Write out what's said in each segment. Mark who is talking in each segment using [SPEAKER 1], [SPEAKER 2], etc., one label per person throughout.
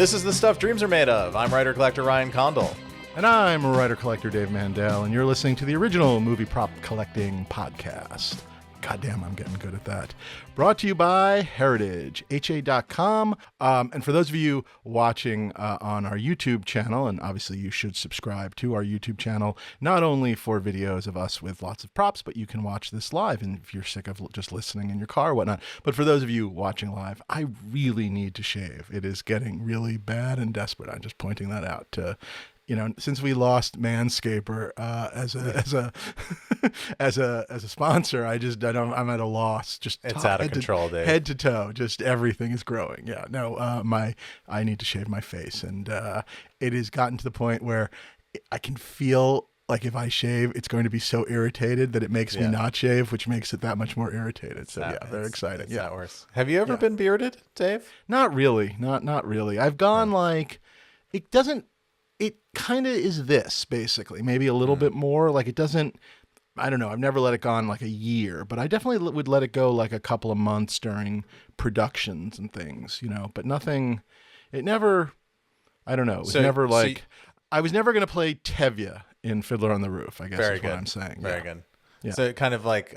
[SPEAKER 1] This is the stuff dreams are made of. I'm writer-collector Ryan Condal.
[SPEAKER 2] And I'm writer-collector Dave Mandel, and you're listening to the original movie prop collecting podcast. Goddamn, I'm getting good at that. Brought to you by Heritage, HA.com. And for those of you watching on our YouTube channel, and obviously you should subscribe to our YouTube channel, not only for videos of us with lots of props, but you can watch this live, and if you're sick of just listening in your car or whatnot. But for those of you watching live, I really need to shave. It is getting really bad and desperate. I'm just pointing that out to... You know, since we lost Manscaper as a sponsor, I'm at a loss. Just
[SPEAKER 1] it's out of control, Dave.
[SPEAKER 2] Head to toe, just everything is growing. Yeah, no, I need to shave my face, and it has gotten to the point where I can feel like if I shave, it's going to be so irritated that it makes me not shave, which makes it that much more irritated. So very exciting.
[SPEAKER 1] It's that worse. Have you ever been bearded, Dave?
[SPEAKER 2] Not really. Not really. I've gone it doesn't. It kind of is this, basically, maybe a little bit more. Like, it doesn't, I don't know, I've never let it go on like a year, but I definitely would let it go like a couple of months during productions and things, you know, but nothing, it never, I don't know, it was never like, I was never going to play Tevye in Fiddler on the Roof, I guess is what I'm saying.
[SPEAKER 1] Very good. Yeah. So kind of like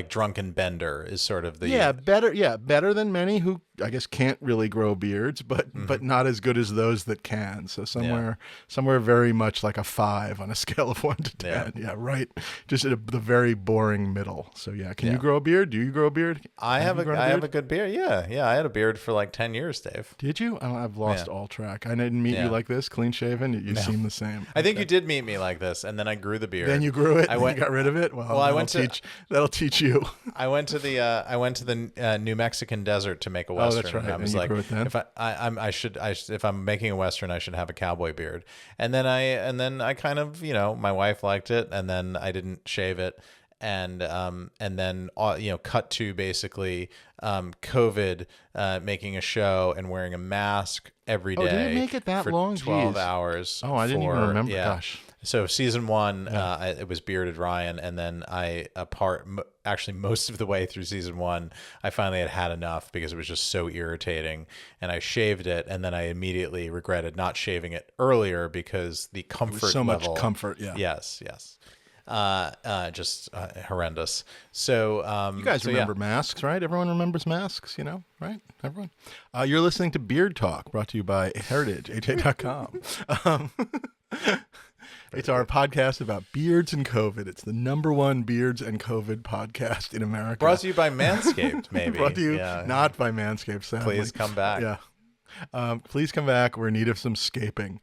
[SPEAKER 1] Drunken Bender is sort of the...
[SPEAKER 2] better than many who I guess can't really grow beards, but not as good as those that can. So somewhere very much like a 5 on a scale of 1 to 10. Yeah, right. Just at the very boring middle. So can you grow a beard? Do you grow a beard?
[SPEAKER 1] I have a good beard. Yeah. I had a beard for like 10 years, Dave.
[SPEAKER 2] Did you? I've lost all track. I didn't meet you like this, clean shaven. You seem the same.
[SPEAKER 1] I think you did meet me like this, and then I grew the beard.
[SPEAKER 2] Then you grew it. You got rid of it. Well, that'll teach you.
[SPEAKER 1] I went to the New Mexican desert to make a Western.
[SPEAKER 2] Oh, that's right.
[SPEAKER 1] And I was like, if I'm making a Western, I should have a cowboy beard. And then I kind of, my wife liked it, and then I didn't shave it. And then cut to basically COVID, making a show and wearing a mask every day.
[SPEAKER 2] Oh, did it make it that
[SPEAKER 1] for
[SPEAKER 2] long?
[SPEAKER 1] 12 hours.
[SPEAKER 2] Oh, I didn't even remember. Gosh.
[SPEAKER 1] So season 1, it was bearded Ryan, and then actually most of the way through season 1, I finally had enough because it was just so irritating, and I shaved it, and then I immediately regretted not shaving it earlier because the comfort
[SPEAKER 2] so
[SPEAKER 1] level,
[SPEAKER 2] much comfort. Yeah.
[SPEAKER 1] Yes. Just horrendous. So
[SPEAKER 2] you guys remember masks, right? Everyone remembers masks, right? Everyone. You're listening to Beard Talk, brought to you by Heritage, HA.com. It's our podcast about beards and COVID. It's the #1 beards and COVID podcast in America.
[SPEAKER 1] Brought to you by Manscaped, maybe.
[SPEAKER 2] Brought to you not by Manscaped, sadly.
[SPEAKER 1] Please come back.
[SPEAKER 2] Yeah. Please come back. We're in need of some scaping.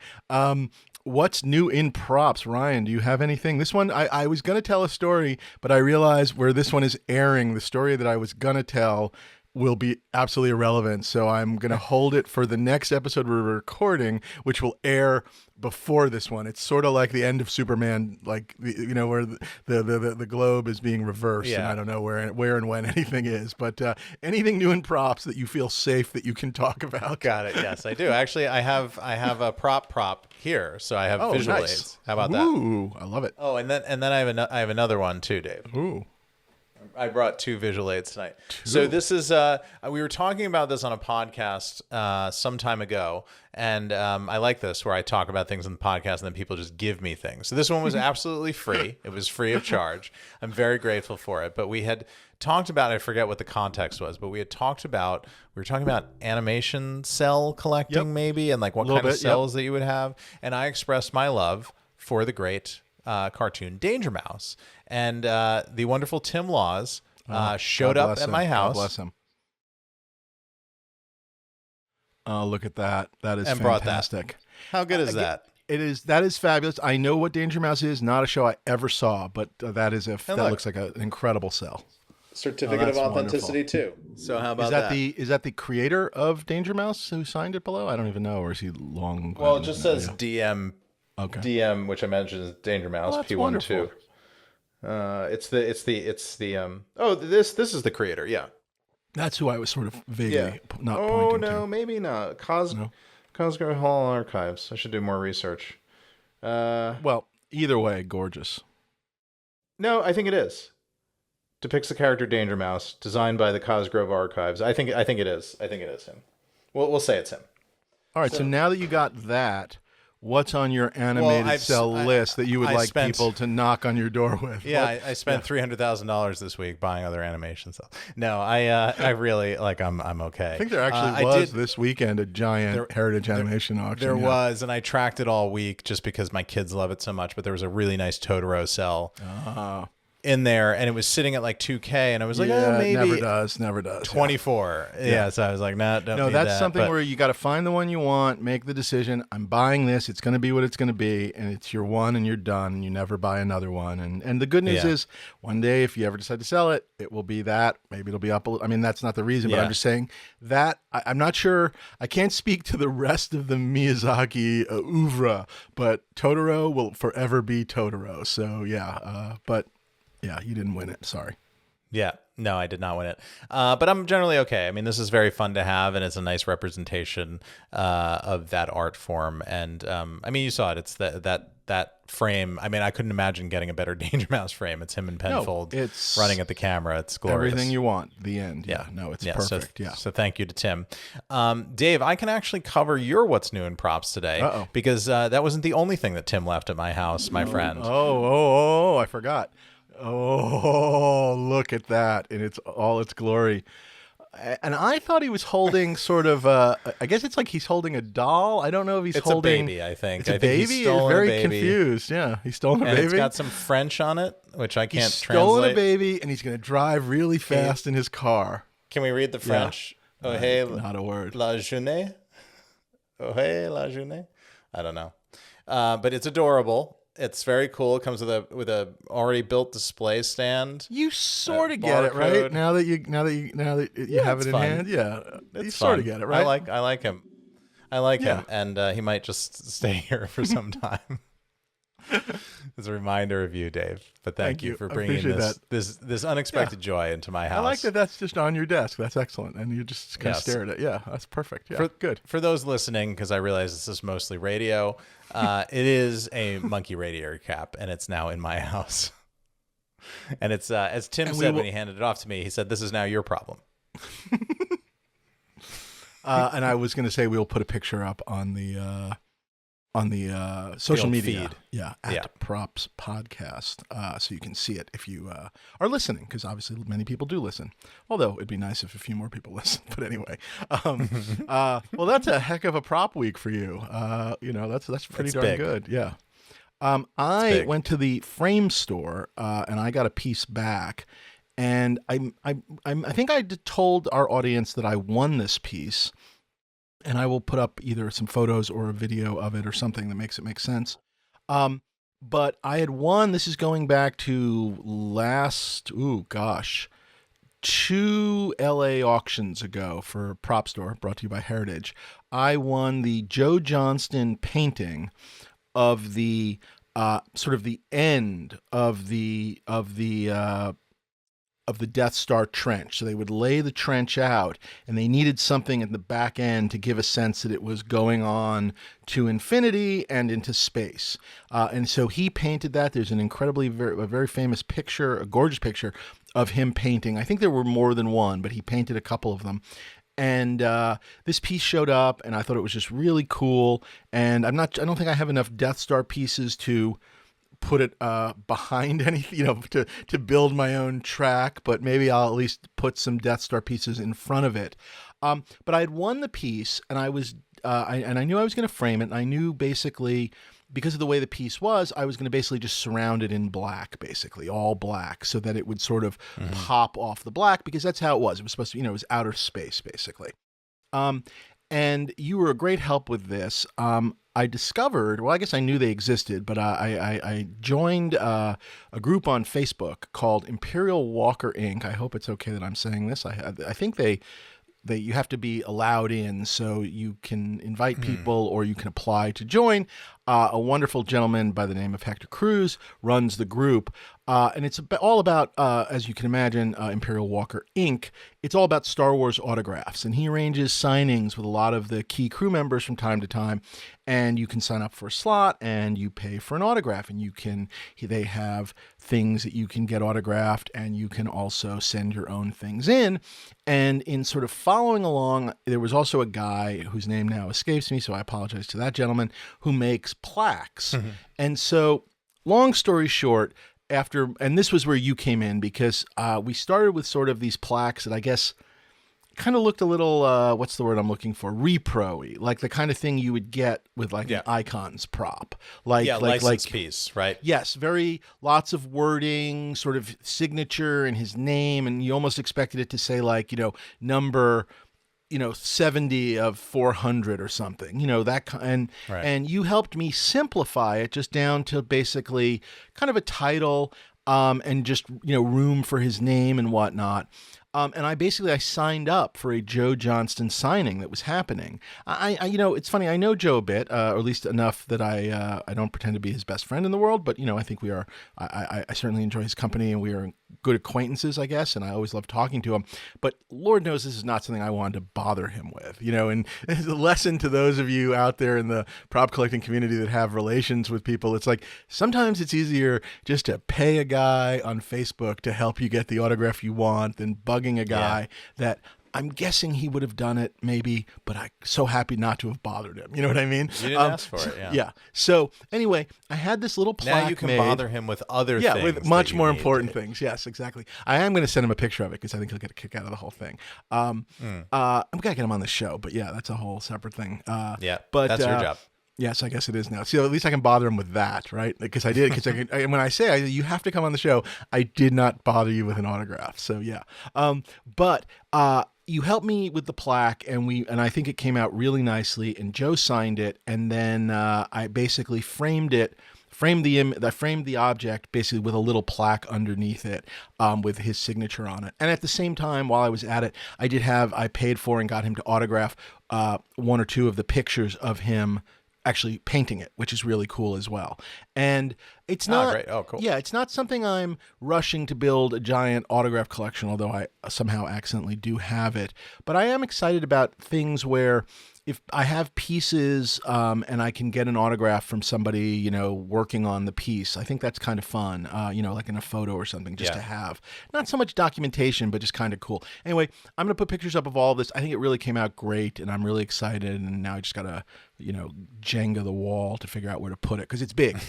[SPEAKER 2] What's new in props? Ryan, do you have anything? This one, I was going to tell a story, but I realized where this one is airing, the story that I was going to tell will be absolutely irrelevant. So I'm going to hold it for the next episode we're recording, which will air before this one. It's sort of like the end of Superman, like, where the globe is being reversed. And I don't know where and when anything is, but anything new in props that you feel safe that you can talk about.
[SPEAKER 1] Got it. Yes, I do. Actually, I have a prop here. So I have visual aids. How about that?
[SPEAKER 2] Ooh, I love it.
[SPEAKER 1] Oh, and then I have another one too, Dave.
[SPEAKER 2] Ooh.
[SPEAKER 1] I brought 2 visual aids tonight. So this is, we were talking about this on a podcast some time ago, and I like this where I talk about things in the podcast and then people just give me things. So this one was absolutely free. It was free of charge. I'm very grateful for it. But we had talked about, I forget what the context was, but we were talking about animation cell collecting maybe, and like what kind of cells that you would have. And I expressed my love for the great cartoon Danger Mouse. And the wonderful Tim Laws showed up at my house.
[SPEAKER 2] God bless him. Oh, look at that. That is
[SPEAKER 1] and
[SPEAKER 2] fantastic.
[SPEAKER 1] Brought that. How good is that?
[SPEAKER 2] That is fabulous. I know what Danger Mouse is. Not a show I ever saw, but that looks like an incredible cell.
[SPEAKER 1] Certificate of authenticity too. So how about that?
[SPEAKER 2] Is that the creator of Danger Mouse who signed it below? I don't even know. Or is he long?
[SPEAKER 1] Well, it just says DM. Okay. DM, which I mentioned is Danger Mouse P12. This is the creator. Yeah.
[SPEAKER 2] That's who I was sort of vaguely not pointing to.
[SPEAKER 1] Oh no, maybe not. Cosgrove Hall Archives. I should do more research.
[SPEAKER 2] Well, either way, gorgeous.
[SPEAKER 1] No, I think it is. Depicts the character Danger Mouse, designed by the Cosgrove Archives. I think it is. I think it is him. We'll say it's him.
[SPEAKER 2] All right, so now that you got that, what's on your animated cell list that you would like people to knock on your door with?
[SPEAKER 1] Yeah, I spent $300,000 this week buying other animation cells. No, I really I'm okay.
[SPEAKER 2] I think there actually was this weekend a giant Heritage animation auction.
[SPEAKER 1] There was, and I tracked it all week just because my kids love it so much. But there was a really nice Totoro cell in there, and it was sitting at like 2K, and I was like, maybe
[SPEAKER 2] never does
[SPEAKER 1] 24. Yeah, so I was like, no,
[SPEAKER 2] that's something where you got to find the one you want, make the decision. I'm buying this. It's going to be what it's going to be, and it's your one, and you're done. And you never buy another one. And the good news is, one day if you ever decide to sell it, it will be that. Maybe it'll be up. I mean, that's not the reason, but I'm just saying that I'm not sure. I can't speak to the rest of the Miyazaki oeuvre, but Totoro will forever be Totoro. So but. Yeah, you didn't win it. Sorry.
[SPEAKER 1] Yeah, no, I did not win it. But I'm generally okay. I mean, this is very fun to have, and it's a nice representation of that art form. And I mean, you saw it. It's that frame. I mean, I couldn't imagine getting a better Danger Mouse frame. It's him and Penfold running at the camera. It's glorious.
[SPEAKER 2] Everything you want. The end. Yeah. No, it's perfect.
[SPEAKER 1] So thank you to Tim. Dave, I can actually cover your what's new in props today because that wasn't the only thing that Tim left at my house, my friend.
[SPEAKER 2] Oh, I forgot. Oh, look at that in all its glory. And I thought he was holding sort of I guess it's like he's holding a doll. I don't know if he's holding
[SPEAKER 1] a baby, I think.
[SPEAKER 2] It's a baby? He's very confused. Yeah, he's stolen a baby.
[SPEAKER 1] It's got some French on it, which I can't translate.
[SPEAKER 2] He's stolen a baby, and he's going to drive really fast in his car.
[SPEAKER 1] Can we read the French?
[SPEAKER 2] Yeah.
[SPEAKER 1] Oh, hey,
[SPEAKER 2] not a word.
[SPEAKER 1] La journée. Oh, hey, la journée. I don't know. But it's adorable. It's very cool. It comes with a already built display stand.
[SPEAKER 2] You sort of get it, right? Now that you have it in hand, you sort of get it, right?
[SPEAKER 1] I like him. I like him, and he might just stay here for some time. As a reminder of you, Dave. But thank you for bringing this unexpected joy into my house.
[SPEAKER 2] I like that. That's just on your desk. That's excellent, and you just kind of stare at it. Yeah, that's perfect. Yeah, good.
[SPEAKER 1] For those listening, because I realize this is mostly radio, it is a monkey radiator cap, and it's now in my house. And it's as Tim said when he handed it off to me. He said, "This is now your problem."
[SPEAKER 2] And I was going to say we'll put a picture up on the social media
[SPEAKER 1] feed.
[SPEAKER 2] At Props Podcast, so you can see it if you are listening, because obviously many people do listen, although it'd be nice if a few more people listen. But anyway, well, that's a heck of a prop week for you. That's pretty darn good. Yeah. I went to the frame store and I got a piece back, and I think I told our audience that I won this piece. And I will put up either some photos or a video of it or something that makes it make sense. But I had won, this is going back to two LA auctions ago for Prop Store, brought to you by Heritage. I won the Joe Johnston painting of the sort of the end of the Death Star trench. So they would lay the trench out, and they needed something at the back end to give a sense that it was going on to infinity and into space. And so he painted that. There's an a very famous picture, a gorgeous picture of him painting. I think there were more than one, but he painted a couple of them. And this piece showed up, and I thought it was just really cool. And I don't think I have enough Death Star pieces to put it behind anything, to build my own track, but maybe I'll at least put some Death Star pieces in front of it. But I had won the piece, and I knew I was going to frame it, and I knew basically, because of the way the piece was, I was going to basically just surround it in black, basically all black, so that it would sort of pop off the black, because that's how it was. It was supposed to, it was outer space, basically. And you were a great help with this. I discovered, well, I guess I knew they existed, but I joined a group on Facebook called Imperial Walker Inc. I hope it's okay that I'm saying this. I think you have to be allowed in, so you can invite people or you can apply to join. A wonderful gentleman by the name of Hector Cruz runs the group, and it's all about, as you can imagine, Imperial Walker Inc. It's all about Star Wars autographs, and he arranges signings with a lot of the key crew members from time to time, and you can sign up for a slot, and you pay for an autograph, and they have things that you can get autographed, and you can also send your own things in. And in sort of following along, there was also a guy whose name now escapes me, so I apologize to that gentleman, who makes plaques. And so, long story short, and this was where you came in, because we started with sort of these plaques that I guess kind of looked a little, what's the word I'm looking for? Repro-y, like the kind of thing you would get with like an Icons prop.
[SPEAKER 1] License piece, right?
[SPEAKER 2] Yes, lots of wording, sort of signature and his name, and you almost expected it to say like, number 70 of 400 or something, that kind. And you helped me simplify it just down to basically kind of a title, and just, room for his name and whatnot. And I signed up for a Joe Johnston signing that was happening. I it's funny. I know Joe a bit, or at least enough that I don't pretend to be his best friend in the world, but I think we are. I certainly enjoy his company, and we are good acquaintances, I guess. And I always love talking to him. But Lord knows this is not something I wanted to bother him with. And it's a lesson to those of you out there in the prop collecting community that have relations with people. It's like sometimes it's easier just to pay a guy on Facebook to help you get the autograph you want than bugging a guy that I'm guessing he would have done it maybe, but I'm so happy not to have bothered him. You know what I mean?
[SPEAKER 1] You didn't ask for it, yeah.
[SPEAKER 2] Yeah. So anyway, I had this little plaque
[SPEAKER 1] now you can
[SPEAKER 2] made.
[SPEAKER 1] Bother him with other things.
[SPEAKER 2] Yeah, with much more important things. Yes, exactly. I am going to send him a picture of it because I think he'll get a kick out of the whole thing. I'm going to get him on the show, but yeah, that's a whole separate thing.
[SPEAKER 1] But that's your job.
[SPEAKER 2] Yes, I guess it is now. So at least I can bother him with that, right? Because I did. Because when I say you have to come on the show, I did not bother you with an autograph. So yeah, but you helped me with the plaque, and I think it came out really nicely. And Joe signed it, and then I basically framed the object basically with a little plaque underneath it, with his signature on it. And at the same time, while I was at it, I paid for and got him to autograph one or two of the pictures of him actually painting it, which is really cool as well. And it's not,
[SPEAKER 1] great. Oh, cool.
[SPEAKER 2] Yeah, it's not something I'm rushing to build a giant autograph collection, although I somehow accidentally do have it. But I am excited about things where if I have pieces, and I can get an autograph from somebody, working on the piece, I think that's kind of fun, like in a photo or something, just to have. Not so much documentation, but just kind of cool. Anyway, I'm going to put pictures up of all this. I think it really came out great, and I'm really excited, and now I just got to, Jenga the wall to figure out where to put it, because it's big,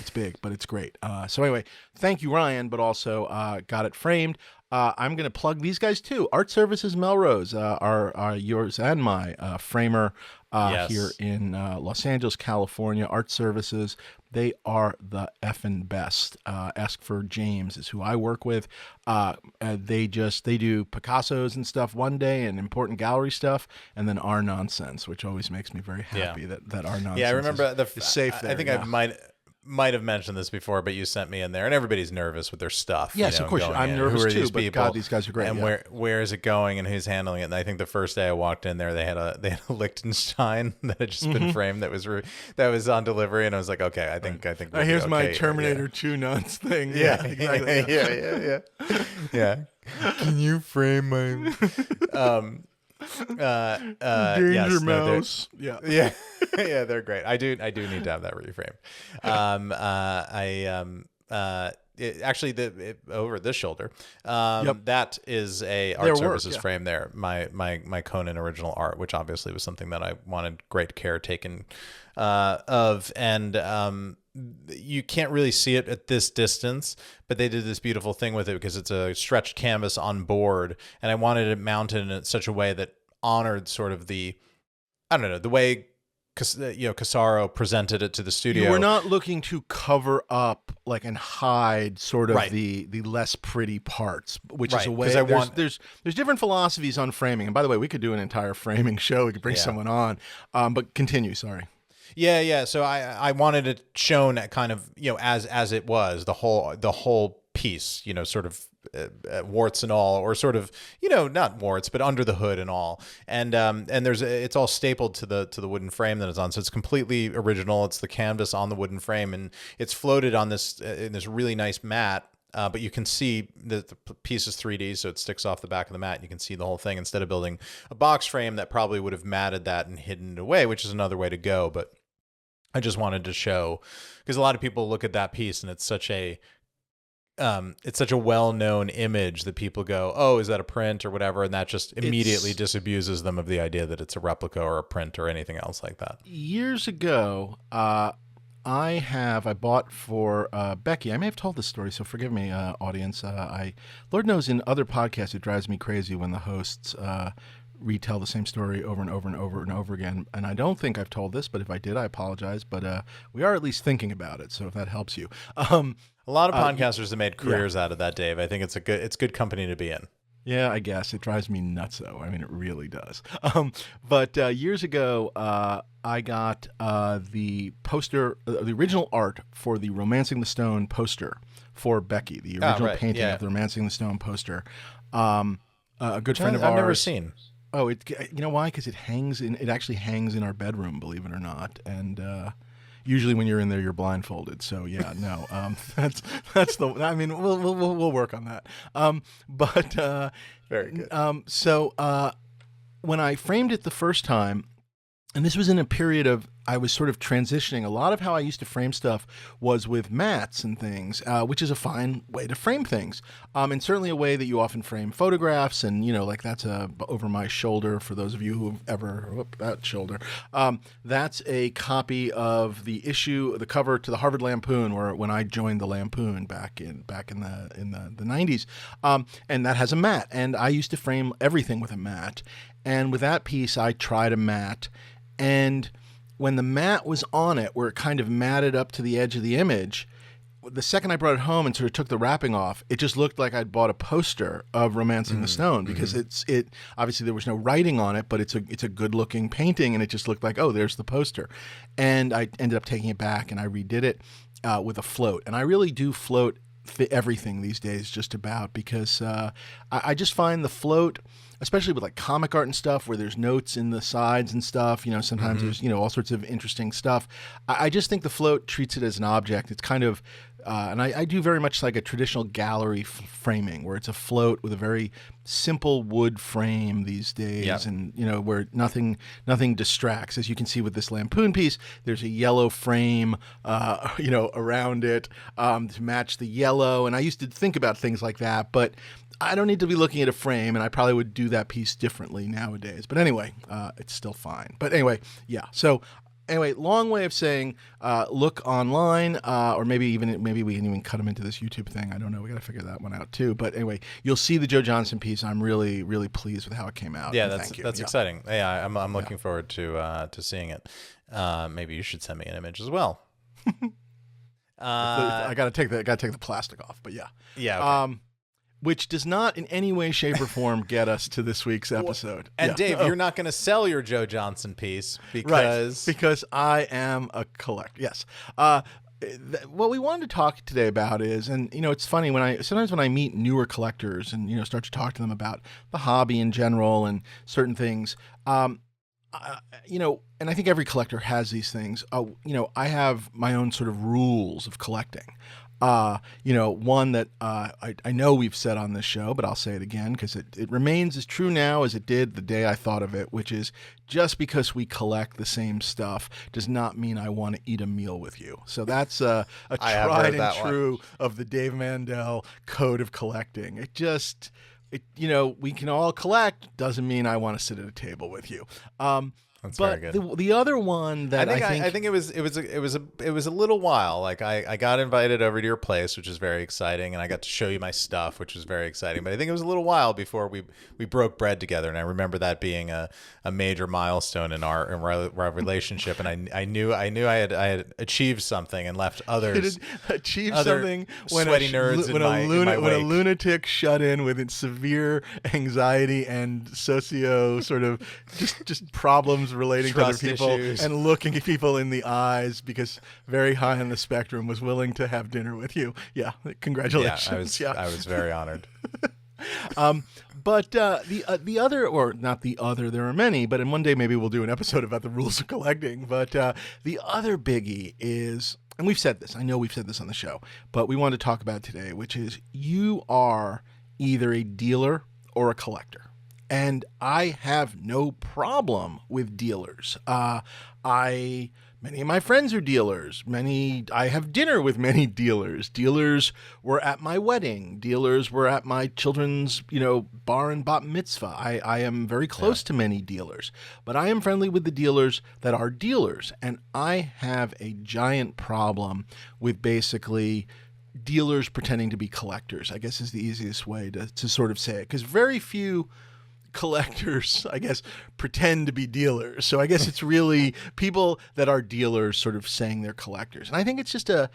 [SPEAKER 2] but it's great. So anyway, thank you, Ryan, but also got it framed. I'm going to plug these guys too. Art Services Melrose are yours and my framer here in Los Angeles, California. Art Services, they are the effing best. Ask for James is who I work with. They do Picassos and stuff one day and important gallery stuff, and then our nonsense, which always makes me very happy that our nonsense
[SPEAKER 1] I remember
[SPEAKER 2] is safe there.
[SPEAKER 1] I think I might have mentioned this before, but you sent me in there, and everyberry's nervous with their stuff.
[SPEAKER 2] Yes, of course. I'm nervous too, but God, these guys are great.
[SPEAKER 1] And where is it going, and who's handling it? And I think the first day I walked in there, they had a Liechtenstein that had just been framed that was on delivery, and I was like, okay, I think
[SPEAKER 2] here's my Terminator 2 nuns thing.
[SPEAKER 1] Yeah, exactly. Yeah. Can you frame my
[SPEAKER 2] Danger Mouse?
[SPEAKER 1] Yeah, they're great. I do need to have that reframed. Actually, over this shoulder, that is a Art Services frame there. My Conan original art, which obviously was something that I wanted great care taken of, and you can't really see it at this distance, but they did this beautiful thing with it because it's a stretched canvas on board, and I wanted it mounted in such a way that honored sort of the way Casaro presented it to the studio.
[SPEAKER 2] You were not looking to cover up and hide sort of the less pretty parts, which is a way. There's different philosophies on framing, and by the way, we could do an entire framing show. We could bring someone on, but continue. Sorry.
[SPEAKER 1] Yeah. So I wanted it shown at kind of as it was the whole piece, sort of warts and all, or sort of not warts, but under the hood and all. And it's all stapled to the wooden frame that it's on, so it's completely original. It's the canvas on the wooden frame, and it's floated on this in this really nice mat. But you can see the piece is 3D, so it sticks off the back of the mat, and you can see the whole thing instead of building a box frame that probably would have matted that and hidden it away, which is another way to go. But I just wanted to show, because a lot of people look at that piece and it's such a it's such a well-known image that people go, oh, is that a print or whatever? And that just immediately disabuses them of the idea that it's a replica or a print or anything else like that.
[SPEAKER 2] Years ago, I bought for Becky. I may have told this story, so forgive me, audience. Lord knows in other podcasts it drives me crazy when the hosts retell the same story over and over and over and over again. And I don't think I've told this, but if I did, I apologize. But we are at least thinking about it, so if that helps you.
[SPEAKER 1] A lot of podcasters have made careers out of that, Dave. I think it's good company to be in.
[SPEAKER 2] Yeah, I guess. It drives me nuts, though. I mean, it really does. But years ago, I got the poster, the original art for the Romancing the Stone poster for Becky, the original painting of the Romancing the Stone poster. A good friend of ours.
[SPEAKER 1] I've never seen.
[SPEAKER 2] Oh, you know why? Because it actually hangs in our bedroom, believe it or not. And usually when you're in there, you're blindfolded. So yeah, no, that's the. I mean, we'll work on that. But
[SPEAKER 1] very good.
[SPEAKER 2] So when I framed it the first time, and this was in a period of I was sort of transitioning. A lot of how I used to frame stuff was with mats and things, which is a fine way to frame things, and certainly a way that you often frame photographs. And like that's over my shoulder for those of you who have ever that shoulder. That's a copy of the cover to the Harvard Lampoon, when I joined the Lampoon back in the 90s, and that has a mat. And I used to frame everything with a mat. And with that piece, I tried a mat, and when the mat was on it, where it kind of matted up to the edge of the image, the second I brought it home and sort of took the wrapping off, it just looked like I'd bought a poster of Romancing the Stone, because it obviously there was no writing on it, but it's a good looking painting, and it just looked like, oh, there's the poster. And I ended up taking it back and I redid it with a float. And I really do float everything these days, just about, because I just find the float, especially with like comic art and stuff where there's notes in the sides and stuff, sometimes there's, all sorts of interesting stuff. I just think the float treats it as an object. It's kind of, and I do very much like a traditional gallery framing, where it's a float with a very simple wood frame these days, and where nothing distracts. As you can see with this Lampoon piece, there's a yellow frame, around it to match the yellow. And I used to think about things like that, but I don't need to be looking at a frame, and I probably would do that piece differently nowadays. But anyway, it's still fine. But anyway, yeah. So anyway, long way of saying, look online, or maybe we can even cut them into this YouTube thing. I don't know. We got to figure that one out too. But anyway, you'll see the Joe Johnson piece. I'm really, really pleased with how it came out.
[SPEAKER 1] Yeah, that's exciting. Yeah, I'm looking forward to seeing it. Maybe you should send me an image as well.
[SPEAKER 2] I got to take the plastic off. But yeah.
[SPEAKER 1] Yeah. Okay.
[SPEAKER 2] Which does not in any way, shape, or form get us to this week's episode.
[SPEAKER 1] And Dave, you're not going to sell your Joe Johnson piece because
[SPEAKER 2] I am a collector. Yes. What we wanted to talk today about is, and it's funny sometimes when I meet newer collectors and start to talk to them about the hobby in general and certain things, and I think every collector has these things. I have my own sort of rules of collecting. One that I know we've said on this show, but I'll say it again because it remains as true now as it did the day I thought of it, which is just because we collect the same stuff does not mean I want to eat a meal with you. So that's a tried and true of the Dave Mandel code of collecting. We can all collect, doesn't mean I want to sit at a table with you.
[SPEAKER 1] That's very good.
[SPEAKER 2] The other one that
[SPEAKER 1] I think it was a little while. Like I got invited over to your place, which is very exciting, and I got to show you my stuff, which was very exciting. But I think it was a little while before we broke bread together, and I remember that being a major milestone in our relationship. And I knew I had achieved something and left others
[SPEAKER 2] something when
[SPEAKER 1] sweaty nerds in my wake.
[SPEAKER 2] When a lunatic shut in with severe anxiety and socio sort of just problems relating
[SPEAKER 1] Trust
[SPEAKER 2] to other people
[SPEAKER 1] issues.
[SPEAKER 2] And looking at people in the eyes because very high on the spectrum was willing to have dinner with you. Yeah, congratulations.
[SPEAKER 1] Yeah, I was very honored.
[SPEAKER 2] But the other, or not the other, there are many, but in one day maybe we'll do an episode about the rules of collecting. But the other biggie is, and we've said this, I know we've said this on the show, but we want to talk about it today, which is you are either a dealer or a collector. And I have no problem with dealers. I Many of my friends are dealers. I have dinner with many dealers. Dealers were at my wedding. Dealers were at my children's, bar and bat mitzvah. I am very close to many dealers, but I am friendly with the dealers that are dealers. And I have a giant problem with basically dealers pretending to be collectors, I guess is the easiest way to sort of say it. Because very few collectors, I guess, pretend to be dealers. So I guess it's really people that are dealers sort of saying they're collectors. And I think it's just a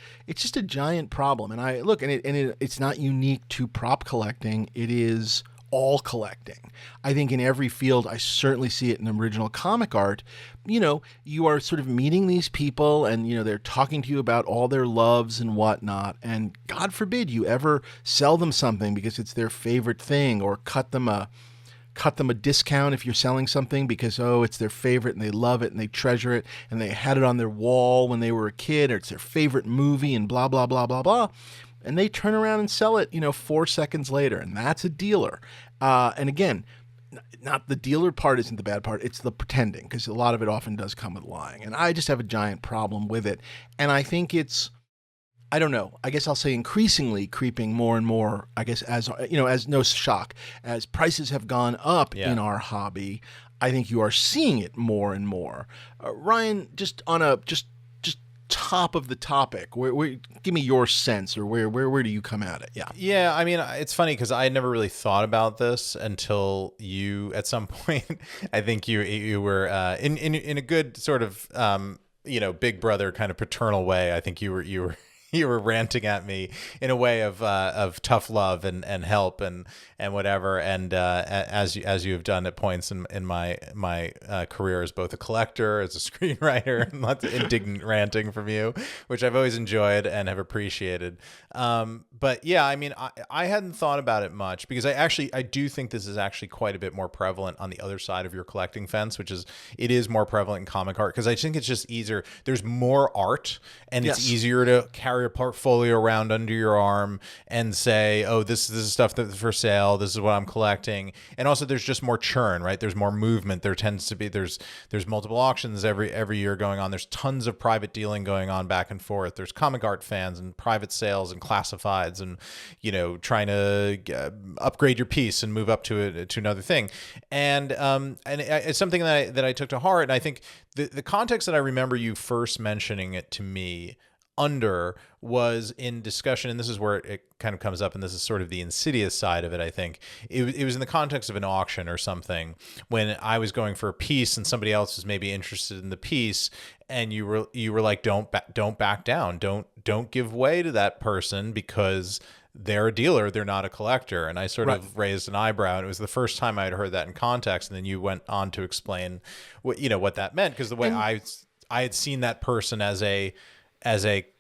[SPEAKER 2] giant problem. And it's not unique to prop collecting. It is all collecting. I think in every field, I certainly see it in original comic art. You are sort of meeting these people and, they're talking to you about all their loves and whatnot. And God forbid you ever sell them something because it's their favorite thing, or cut them a discount if you're selling something because, it's their favorite and they love it and they treasure it and they had it on their wall when they were a kid, or it's their favorite movie and blah, blah, blah, blah, blah. And they turn around and sell it, 4 seconds later. And that's a dealer. And again, not the dealer part isn't the bad part. It's the pretending, because a lot of it often does come with lying. And I just have a giant problem with it. And I think I don't know. I guess I'll say increasingly creeping more and more, I guess, as no shock, as prices have gone up in our hobby, I think you are seeing it more and more. Ryan, just on just top of the topic, where give me your sense, or where do you come at it?
[SPEAKER 1] Yeah. I mean, it's funny because I never really thought about this until you, at some point, I think you were in a good sort of big brother kind of paternal way. I think you were ranting at me in a way of tough love and help and whatever. And as you have done at points in my career as both a collector, as a screenwriter, and lots of indignant ranting from you, which I've always enjoyed and have appreciated. But yeah, I mean, I hadn't thought about it much, because I do think this is actually quite a bit more prevalent on the other side of your collecting fence, it is more prevalent in comic art, because I think it's just easier. There's more art, and it's easier to carry a portfolio around under your arm and say, oh, this is stuff that's for sale. This is what I'm collecting. And also there's just more churn, right? There's more movement. There tends to be, there's multiple auctions every year going on. There's tons of private dealing going on back and forth. There's comic art fans and private sales and classifieds and, trying to upgrade your piece and move up to another thing. And it's something that I took to heart. And I think the context that I remember you first mentioning it to me under was in discussion, and this is where it kind of comes up, and this is sort of the insidious side of it, I think. It was in the context of an auction or something, when I was going for a piece and somebody else was maybe interested in the piece, and you were like, don't back down, don't give way to that person, because they're a dealer, they're not a collector. And I sort of raised an eyebrow, and it was the first time I had heard that in context. And then you went on to explain what that meant, because the way I had seen that person as a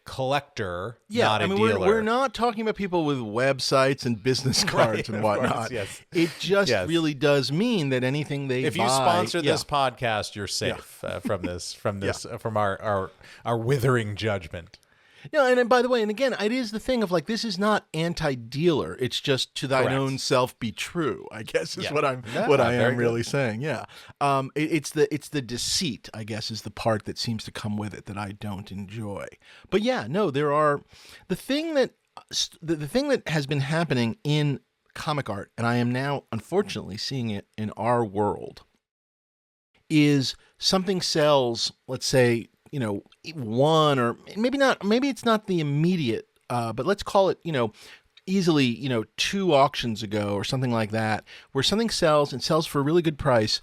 [SPEAKER 1] collector, not a dealer.
[SPEAKER 2] We're not talking about people with websites and business cards and whatnot.
[SPEAKER 1] Course, yes.
[SPEAKER 2] It just really does mean that anything they buy.
[SPEAKER 1] If you sponsor this podcast, you're safe from our withering judgment.
[SPEAKER 2] No, and by the way, and again, it is the thing of like, this is not anti-dealer. It's just to thine own self be true, I guess is what I am really saying. Yeah. It's the deceit, I guess, is the part that seems to come with it that I don't enjoy. But yeah, no, there are the thing that has been happening in comic art, and I am now unfortunately seeing it in our world, is something sells, let's say, one, or maybe it's not the immediate, but let's call it, easily, 2 auctions ago or something like that, where something sells for a really good price.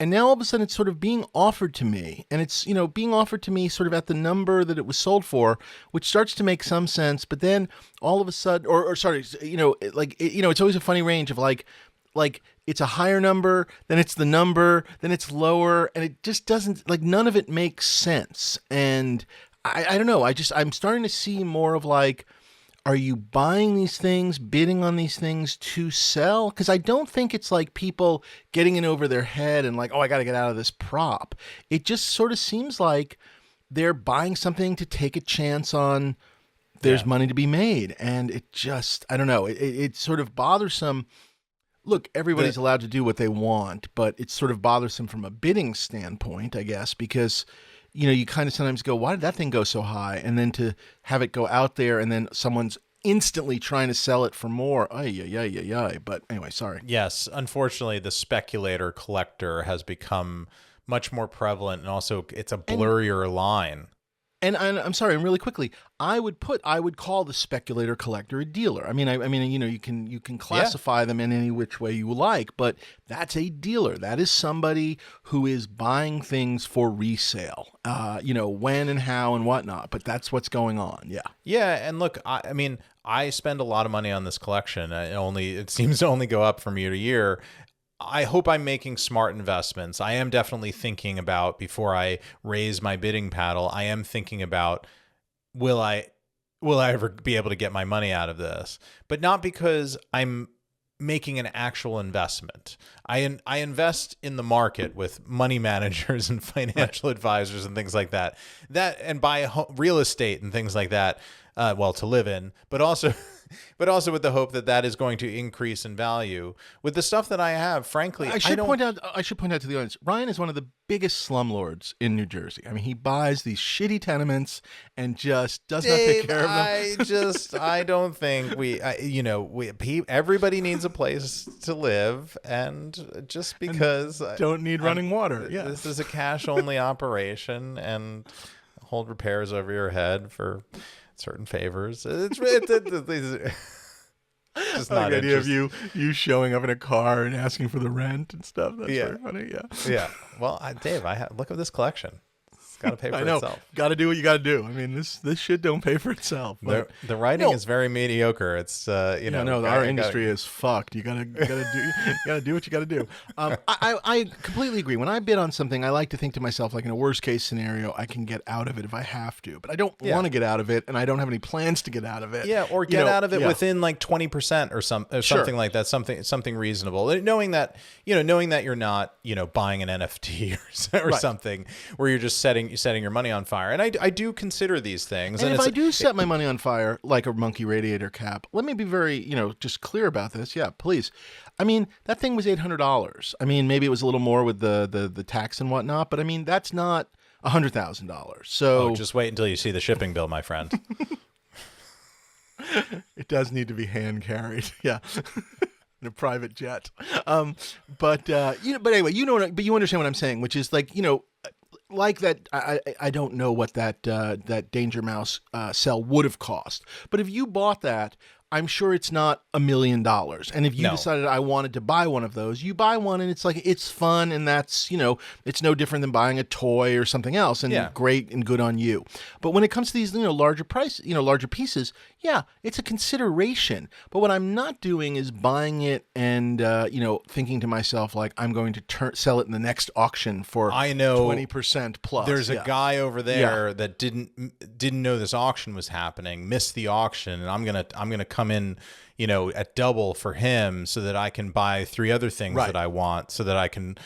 [SPEAKER 2] And now all of a sudden it's sort of being offered to me, and it's, being offered to me sort of at the number that it was sold for, which starts to make some sense. But then all of a sudden, it's always a funny range of like it's a higher number, then it's the number, then it's lower, and it just doesn't, none of it makes sense. And I don't know, I'm starting to see more of like, are you buying these things, bidding on these things to sell? Because I don't think it's like people getting in over their head and like, oh, I got to get out of this prop. It just sort of seems like they're buying something to take a chance on there's money to be made. And it just, I don't know, it's sort of bothersome. Look, everybody's allowed to do what they want, but it's sort of bothersome from a bidding standpoint, I guess, because, you kind of sometimes go, why did that thing go so high? And then to have it go out there and then someone's instantly trying to sell it for more. But anyway, sorry.
[SPEAKER 1] Yes, unfortunately, the speculator collector has become much more prevalent, and also it's a blurrier line.
[SPEAKER 2] And I'm sorry, and really quickly, I would call the speculator collector a dealer. I mean, you can classify them in any which way you like, but that's a dealer. That is somebody who is buying things for resale. When and how and whatnot. But that's what's going on. Yeah.
[SPEAKER 1] Yeah, and look, I mean, I spend a lot of money on this collection. It seems to only go up from year to year. I hope I'm making smart investments. I am definitely thinking about, before I raise my bidding paddle, I am thinking about, will I ever be able to get my money out of this? But not because I'm making an actual investment. I invest in the market with money managers and financial advisors and things like that. And buy real estate and things like that. To live in, but also with the hope that is going to increase in value. With the stuff that I have, frankly,
[SPEAKER 2] I should point out to the audience, Ryan is one of the biggest slumlords in New Jersey. I mean, he buys these shitty tenements and just does not take care of them.
[SPEAKER 1] I don't think everybody needs a place to live, and just because
[SPEAKER 2] don't need running water. Yeah,
[SPEAKER 1] this is a cash only operation, and hold repairs over your head for certain favors. It's just not
[SPEAKER 2] the idea of you showing up in a car and asking for the rent and stuff. That's very funny. Yeah.
[SPEAKER 1] Yeah. Well, Dave, look at this collection. It's got to pay for itself.
[SPEAKER 2] Got to do what you got to do. I mean, this shit don't pay for itself.
[SPEAKER 1] But, the writing is very mediocre. It's our
[SPEAKER 2] industry is fucked. You gotta do what you gotta do. I completely agree. When I bid on something, I like to think to myself, like, in a worst case scenario, I can get out of it if I have to. But I don't want to get out of it, and I don't have any plans to get out of it.
[SPEAKER 1] Yeah, or get out of it within like 20% or something like that. Something reasonable. Knowing that you're not buying an NFT or something where you're just setting your money on fire. And I do consider these things.
[SPEAKER 2] And if I do set my money on fire, like a monkey radiator cap, let me be very, just clear about this. Yeah, please. I mean, that thing was $800. I mean, maybe it was a little more with the tax and whatnot, but I mean, that's not $100,000. So
[SPEAKER 1] just wait until you see the shipping bill, my friend.
[SPEAKER 2] It does need to be hand carried. Yeah. In a private jet. But anyway, you understand what I'm saying, which is like, like that, I don't know what that Danger Mouse cell would have cost. But if you bought that, I'm sure it's not $1 million. And if you decided I wanted to buy one of those, you buy one and it's like, it's fun. And that's, it's no different than buying a toy or something else, and great and good on you. But when it comes to these, larger pieces, yeah, it's a consideration. But what I'm not doing is buying it and, thinking to myself, like, I'm going to sell it in the next auction for 20% plus.
[SPEAKER 1] There's a guy over there that didn't know this auction was happening, missed the auction, and I'm gonna come in, at double for him so that I can buy 3 other things that I want, so that I can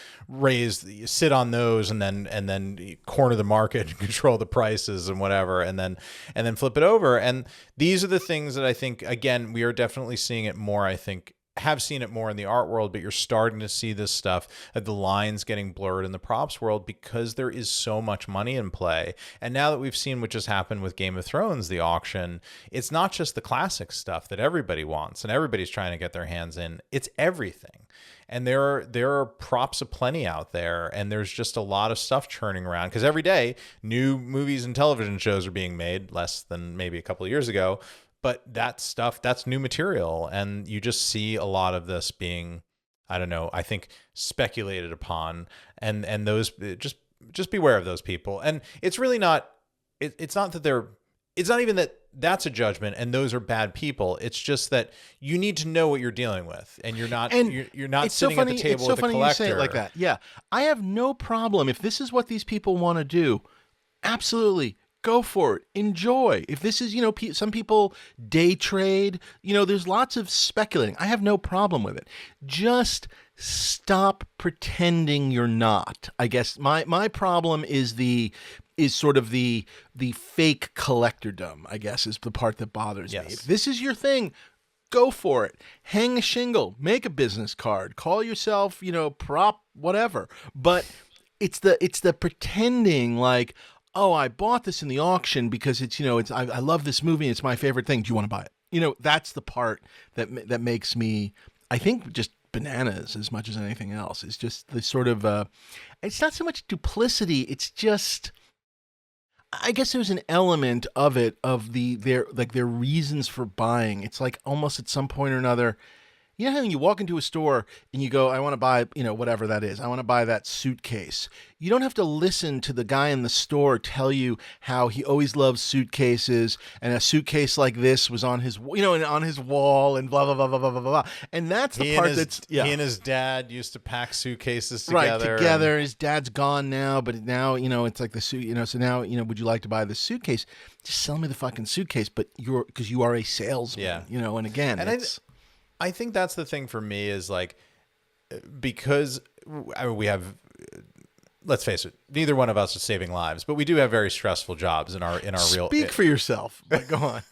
[SPEAKER 1] sit on those and then corner the market and control the prices and whatever, and then flip it over. And these are the things that I think, again, we are definitely seeing it more. I think have seen it more in the art world, but you're starting to see this stuff, the lines getting blurred in the props world, because there is so much money in play. And now that we've seen what just happened with Game of Thrones, the auction, it's not just the classic stuff that everybody wants and everybody's trying to get their hands in. It's everything. And there are props aplenty out there, and there's just a lot of stuff churning around, because every day new movies and television shows are being made, less than maybe a couple of years ago. But that stuff, that's new material. And you just see a lot of this being, I think speculated upon. And those, just beware of those people. And it's really not, it's not even that that's a judgment and those are bad people. It's just that you need to know what you're dealing with. And you're not sitting at the table with a collector. It's so funny you say it like that. Yeah. I have no problem. If this is what these people want to do, absolutely. Go for it. Enjoy. If this is, some people day trade, there's lots of speculating. I have no problem with it. Just stop pretending you're not. I guess my problem is sort of the fake collectordom, I guess, is the part that bothers me. If this is your thing, go for it. Hang a shingle, make a business card, call yourself, prop, whatever. But it's the pretending like,
[SPEAKER 2] oh, I bought this in the auction because it's, I love this movie. It's my favorite thing. Do you want to buy it? That's the part that makes me, I think, just bananas as much as anything else. Is just the sort of, it's not so much duplicity. It's just, I guess there's an element of it, of their reasons for buying. It's like almost at some point or another, you know how you walk into a store and you go, I want to buy, whatever that is. I want to buy that suitcase. You don't have to listen to the guy in the store tell you how he always loves suitcases and a suitcase like this was on his, and on his wall and blah, blah, blah, blah, blah, blah, blah. And that's the part that's,
[SPEAKER 1] he and his dad used to pack suitcases together.
[SPEAKER 2] Right, together. His dad's gone now, but now, it's like the suit, so now, would you like to buy this suitcase? Just sell me the fucking suitcase, but because you are a salesman, and again,
[SPEAKER 1] and I think that's the thing for me is like, because we have, let's face it, neither one of us is saving lives, but we do have very stressful jobs in our real.
[SPEAKER 2] Speak for yourself. But go on.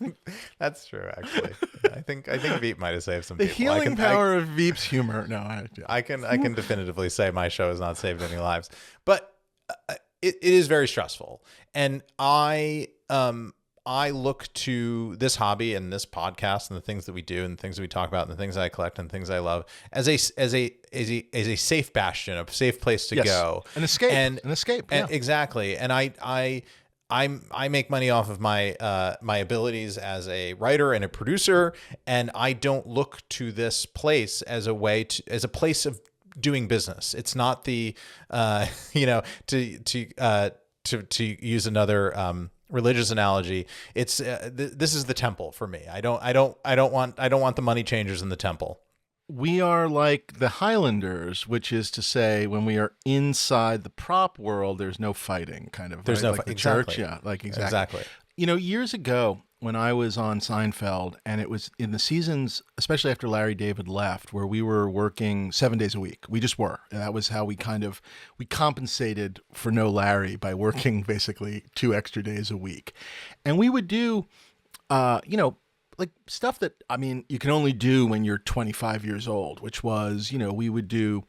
[SPEAKER 1] That's true, actually. I think Veep might have saved some
[SPEAKER 2] the
[SPEAKER 1] people.
[SPEAKER 2] Healing power of Veep's humor. No,
[SPEAKER 1] I can definitively say my show has not saved any lives, but it is very stressful, and I look to this hobby and this podcast and the things that we do and the things that we talk about and the things that I collect and the things I love as a safe bastion, a safe place to go,
[SPEAKER 2] an escape, yeah.
[SPEAKER 1] Exactly. And I make money off of my my abilities as a writer and a producer, and I don't look to this place as a place of doing business. It's not the to use another religious analogy, it's this is the temple for me. I don't want the money changers in the temple.
[SPEAKER 2] We are like the Highlanders, which is to say, when we are inside the prop world, there's no fighting, kind of.
[SPEAKER 1] There's
[SPEAKER 2] right?
[SPEAKER 1] no
[SPEAKER 2] like the
[SPEAKER 1] exactly.
[SPEAKER 2] church, yeah, like exactly. Years ago when I was on Seinfeld, and it was in the seasons, especially after Larry David left, where we were working 7 days a week. We just were. And that was how we compensated for no Larry by working basically 2 extra days a week. And we would do, like stuff that, you can only do when you're 25 years old, which was, we would do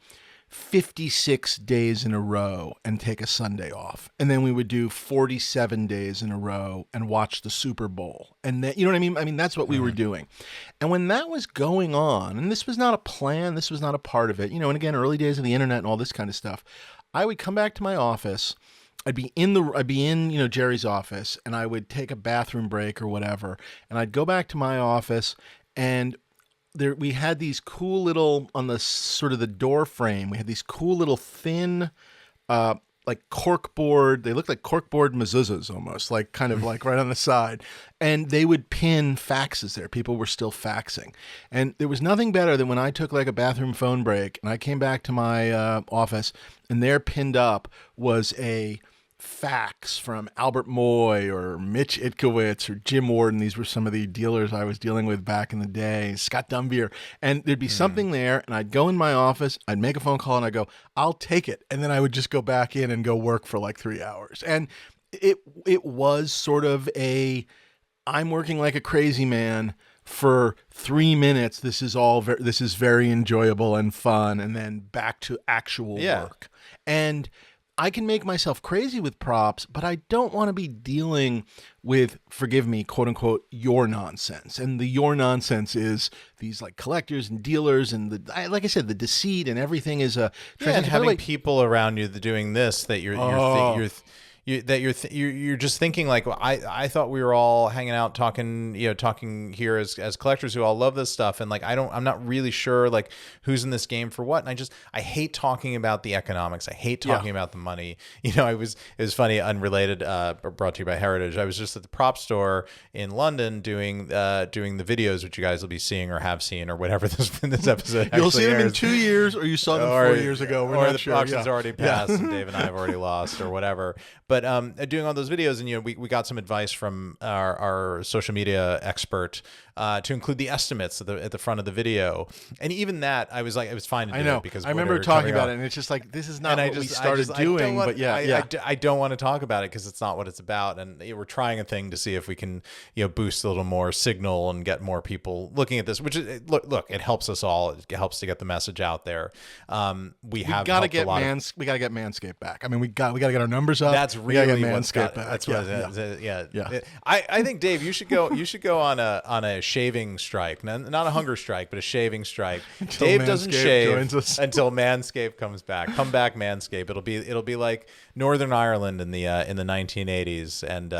[SPEAKER 2] 56 days in a row and take a Sunday off. And then we would do 47 days in a row and watch the Super Bowl. And then, you know what I mean? I mean, that's what we were doing. And when that was going on, and this was not a plan, this was not a part of it, and again, early days of the internet and all this kind of stuff, I would come back to my office. I'd be in Jerry's office, and I would take a bathroom break or whatever. And I'd go back to my office, and we had these cool little, on the sort of the door frame, we had these cool little thin, like corkboard. They looked like corkboard mezuzahs almost, like kind of like right on the side. And they would pin faxes there. People were still faxing. And there was nothing better than when I took like a bathroom phone break and I came back to my office, and there pinned up was a fax from Albert Moy or Mitch Itkowitz or Jim Warden. These were some of the dealers I was dealing with back in the day, Scott Dumbier. And there'd be something there, and I'd go in my office, I'd make a phone call, and I'd go, I'll take it. And then I would just go back in and go work for like 3 hours. And it was sort of I'm working like a crazy man for 3 minutes. This is very enjoyable and fun. And then back to actual work. And I can make myself crazy with props, but I don't want to be dealing with, forgive me, quote unquote, your nonsense. And the your nonsense is these like collectors and dealers and like I said, the deceit and everything is
[SPEAKER 1] and having people around you doing this that you're just thinking like, well, I thought we were all hanging out talking here as collectors who all love this stuff, and like I'm not really sure like who's in this game for what, and I hate talking about the economics. I hate talking about the money. It was funny, unrelated, brought to you by Heritage. I was just at the prop store in London doing the videos, which you guys will be seeing or have seen or whatever this episode.
[SPEAKER 2] You'll see them in 2 years, or you saw them 4 years ago. We're
[SPEAKER 1] or
[SPEAKER 2] not
[SPEAKER 1] the
[SPEAKER 2] sure.
[SPEAKER 1] auction's already passed, and Dave and I have already lost, or whatever. But doing all those videos, and we got some advice from our social media expert to include the estimates at the front of the video, and even that I was like, it was fine to do. I know, because
[SPEAKER 2] I remember talking about it, and it's just like, this is not what we started doing. But
[SPEAKER 1] I don't want to talk about it because it's not what it's about, and we're trying a thing to see if we can boost a little more signal and get more people looking at this. Which is, look, it helps us all. It helps to get the message out there. We got to
[SPEAKER 2] get Manscaped back. I mean, we got to get our numbers up.
[SPEAKER 1] That's really
[SPEAKER 2] get
[SPEAKER 1] what's got.
[SPEAKER 2] Manscaped back.
[SPEAKER 1] That's what.
[SPEAKER 2] Yeah.
[SPEAKER 1] I think Dave, you should go on a shaving strike, not a hunger strike, but a shaving strike. Dave doesn't shave until Manscaped comes back. Come back, Manscaped. It'll be like Northern Ireland in the 1980s, and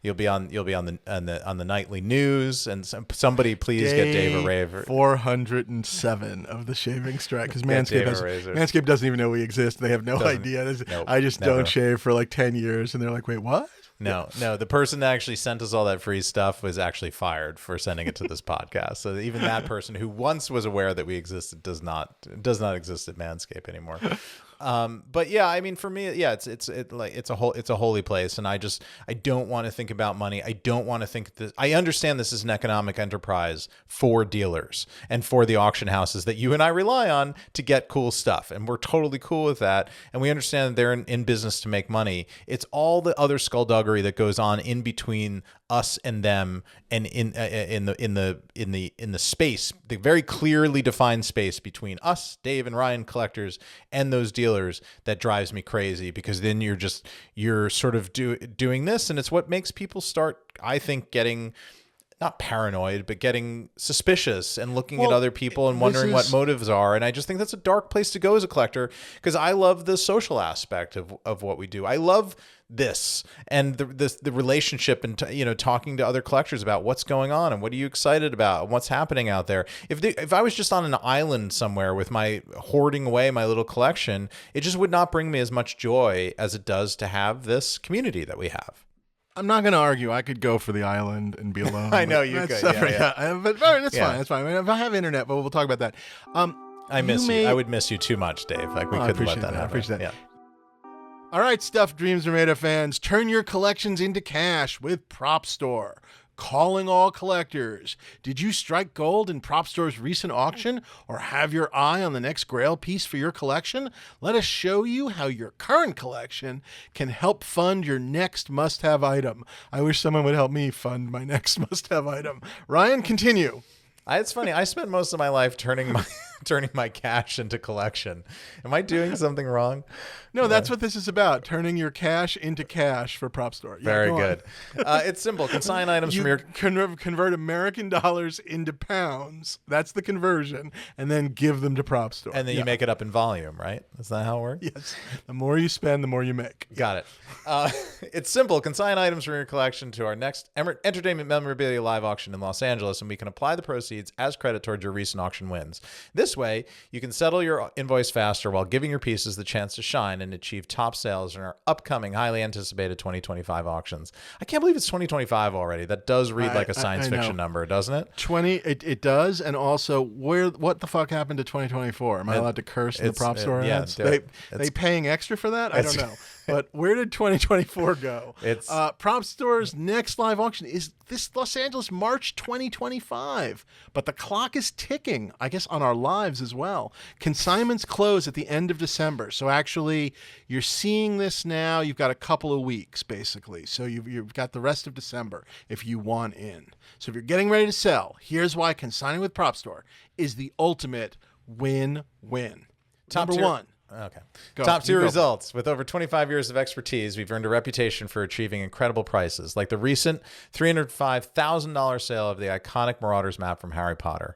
[SPEAKER 1] you'll be on the nightly news, and somebody please get Dave a razor.
[SPEAKER 2] 407 of the shaving strike, because Manscaped doesn't even know we exist. They have no idea.
[SPEAKER 1] Nope,
[SPEAKER 2] I just
[SPEAKER 1] never.
[SPEAKER 2] don't shave for like 10 years, and they're like, wait, what?
[SPEAKER 1] No. The person that actually sent us all that free stuff was actually fired for sending it to this podcast. So even that person who once was aware that we existed does not exist at Manscaped anymore. But yeah, I mean, for me, yeah, it's a holy place, and I don't want to think about money. I don't want to think this. I understand this is an economic enterprise for dealers and for the auction houses that you and I rely on to get cool stuff, and we're totally cool with that. And we understand that they're in business to make money. It's all the other skullduggery that goes on in between us and them, and in the space, the very clearly defined space between us, Dave and Ryan collectors, and those dealers, that drives me crazy, because then you're sort of doing this, and it's what makes people start, I think, getting not paranoid, but getting suspicious and looking at other people and wondering what motives are. And I just think that's a dark place to go as a collector, because I love the social aspect of what we do. I love this and the relationship, and talking to other collectors about what's going on and what are you excited about and what's happening out there. If I was just on an island somewhere with my hoarding away my little collection, it just would not bring me as much joy as it does to have this community that we have.
[SPEAKER 2] I'm not going to argue. I could go for the island and be alone.
[SPEAKER 1] I know you could. Yeah.
[SPEAKER 2] But that's fine. That's fine. I mean, if I have internet, but we'll talk about that.
[SPEAKER 1] I miss you. I would miss you too much, Dave. Like we couldn't let that happen.
[SPEAKER 2] I appreciate that.
[SPEAKER 1] Yeah.
[SPEAKER 2] All right, Stuff Dreams Are Made Of fans, turn your collections into cash with Prop Store. Calling all collectors. Did you strike gold in Prop Store's recent auction, or have your eye on the next grail piece for your collection? Let us show you how your current collection can help fund your next must-have item. I wish someone would help me fund my next must-have item. Ryan, continue.
[SPEAKER 1] It's funny. I spent most of my life turning my cash into collection. Am I doing something wrong?
[SPEAKER 2] No, that's what this is about. Turning your cash into cash for Prop Store. Yeah,
[SPEAKER 1] very good. It's simple. Consign items from your...
[SPEAKER 2] convert American dollars into pounds. That's the conversion. And then give them to Prop Store.
[SPEAKER 1] And then you make it up in volume, right? Is that how it works?
[SPEAKER 2] Yes. The more you spend, the more you make.
[SPEAKER 1] Got it. It's simple. Consign items from your collection to our next entertainment memorabilia live auction in Los Angeles, and we can apply the proceeds as credit towards your recent auction wins. This way, you can settle your invoice faster while giving your pieces the chance to shine and achieve top sales in our upcoming, highly anticipated 2025 auctions. I can't believe it's 2025 already. That does read like a science fiction number, doesn't it?
[SPEAKER 2] It does. And also, what the fuck happened to 2024? Am I allowed to curse in the Prop Store ads? They paying extra for that? I don't know. But where did 2024 go? Prop Store's next live auction is this Los Angeles, March 2025. But the clock is ticking, I guess, on our lives as well. Consignments close at the end of December. So actually, you're seeing this now. You've got a couple of weeks, basically. So you've got the rest of December if you want in. So if you're getting ready to sell, here's why consigning with Prop Store is the ultimate win-win. Number one.
[SPEAKER 1] Okay. Top tier results. With over 25 years of expertise, we've earned a reputation for achieving incredible prices, like the recent $305,000 sale of the iconic Marauders map from Harry Potter.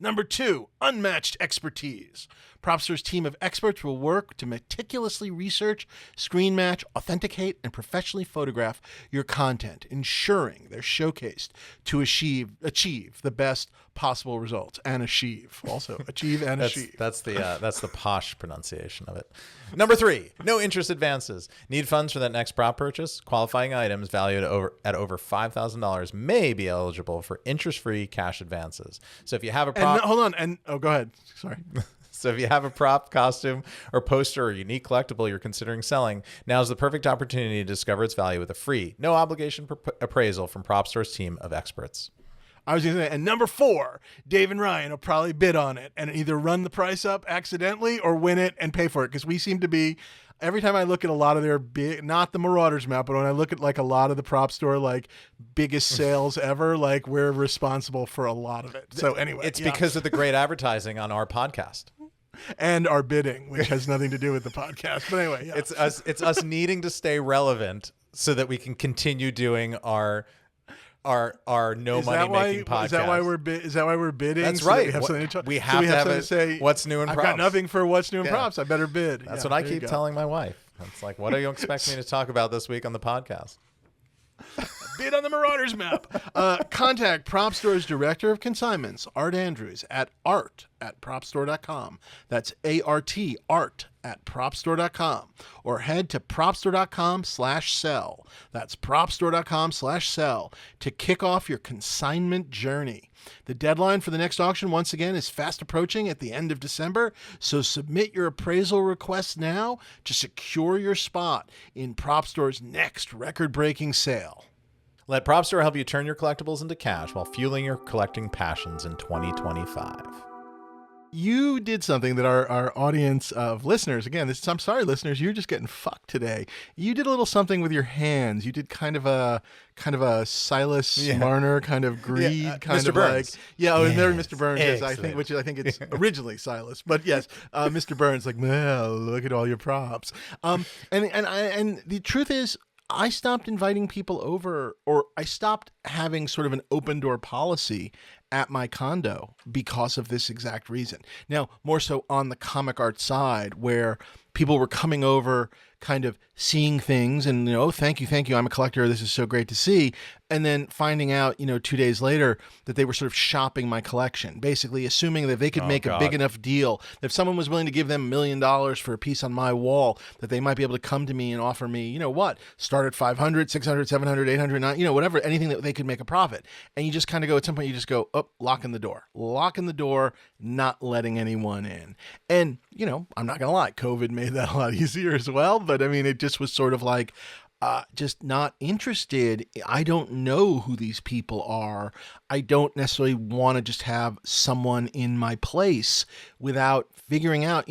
[SPEAKER 2] Number two, unmatched expertise. PropStore's team of experts will work to meticulously research, screen match, authenticate, and professionally photograph your content, ensuring they're showcased to achieve the best possible results. And achieve, also. Achieve and achieve.
[SPEAKER 1] That's the posh pronunciation of it. Number three, no interest advances. Need funds for that next prop purchase? Qualifying items valued at over $5,000 may be eligible for interest-free cash advances. So if you have a prop...
[SPEAKER 2] go ahead. Sorry.
[SPEAKER 1] So if you have a prop, costume, or poster or unique collectible you're considering selling, now's the perfect opportunity to discover its value with a free, no obligation appraisal from PropStore's team of experts.
[SPEAKER 2] I was going to say, and number four, Dave and Ryan will probably bid on it and either run the price up accidentally or win it and pay for it, because we seem to be... Every time I look at a lot of their big, not the Marauders map, but when I look at like a lot of the Prop Store, like biggest sales ever, like we're responsible for a lot of it. So anyway,
[SPEAKER 1] it's because of the great advertising on our podcast.
[SPEAKER 2] and our bidding, which has nothing to do with the podcast. But anyway, yeah.
[SPEAKER 1] It's us needing to stay relevant so that we can continue doing our no money making podcast.
[SPEAKER 2] Is that why we're bidding?
[SPEAKER 1] That's
[SPEAKER 2] so
[SPEAKER 1] right.
[SPEAKER 2] That we have something to
[SPEAKER 1] we have to have it.
[SPEAKER 2] Say,
[SPEAKER 1] what's new in props?
[SPEAKER 2] I've got nothing for what's new in props. I better bid.
[SPEAKER 1] That's what I keep telling my wife. It's like, what do you expect me to talk about this week on the podcast?
[SPEAKER 2] Bid on the Marauders map. Contact Prop Store's Director of Consignments, Art Andrews, at art@propstore.com. That's A-R-T, art@propstore.com. Or head to propstore.com/sell. That's propstore.com/sell to kick off your consignment journey. The deadline for the next auction, once again, is fast approaching at the end of December, so submit your appraisal requests now to secure your spot in Prop Store's next record-breaking sale.
[SPEAKER 1] Let Prop Store help you turn your collectibles into cash while fueling your collecting passions in 2025.
[SPEAKER 2] You did something that our audience of listeners, again, I'm sorry, listeners, you're just getting fucked today. You did a little something with your hands. You did kind of a Silas Marner kind of greed, kind
[SPEAKER 1] Mr.
[SPEAKER 2] of
[SPEAKER 1] Burns.
[SPEAKER 2] like, yeah,
[SPEAKER 1] yes.
[SPEAKER 2] there Mr. Burns is, I
[SPEAKER 1] Excellent.
[SPEAKER 2] think it's originally Silas, but yes, Mr. Burns, like, well, look at all your props. And the truth is, I stopped inviting people over, or I stopped having sort of an open door policy at my condo because of this exact reason. Now, more so on the comic art side, where people were coming over, kind of seeing things and, thank you, I'm a collector, this is so great to see. And then finding out, 2 days later that they were sort of shopping my collection, basically assuming that they could make a big enough deal, that if someone was willing to give them $1 million for a piece on my wall, that they might be able to come to me and offer me, start at 500, 600, 700, 800, 900, whatever, anything that they could make a profit. And you just kind of go, at some point you just go, locking the door, not letting anyone in. And, I'm not going to lie, COVID made that a lot easier as well. But I mean, it just was sort of like, just not interested. I don't know who these people are. I don't necessarily want to just have someone in my place without figuring out,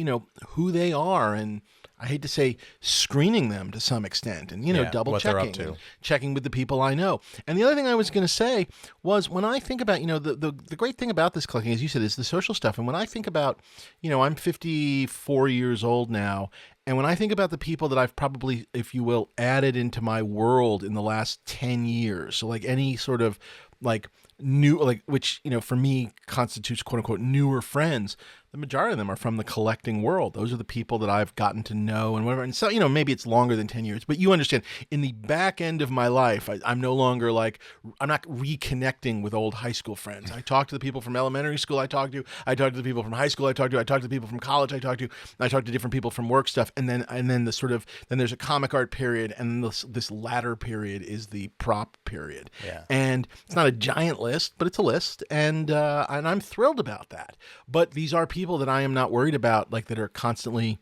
[SPEAKER 2] who they are. And I hate to say screening them to some extent and, double checking and checking with the people I know. And the other thing I was going to say was, when I think about, the great thing about this collecting, as you said, is the social stuff. And when I think about, I'm 54 years old now. And when I think about the people that I've probably, if you will, added into my world in the last 10 years, so like any sort of like new, like, which, for me constitutes quote unquote newer friends, the majority of them are from the collecting world. Those are the people that I've gotten to know and whatever. And so, maybe it's longer than 10 years, but you understand, in the back end of my life, I'm no longer like, I'm not reconnecting with old high school friends. I talk to the people from elementary school I talk to the people from high school I talk to the people from college I talk to different people from work stuff. And then then there's a comic art period. And this latter period is the prop period.
[SPEAKER 1] Yeah.
[SPEAKER 2] And it's not a giant list, but it's a list. And I'm thrilled about that. But these are people that I am not worried about, like, that are constantly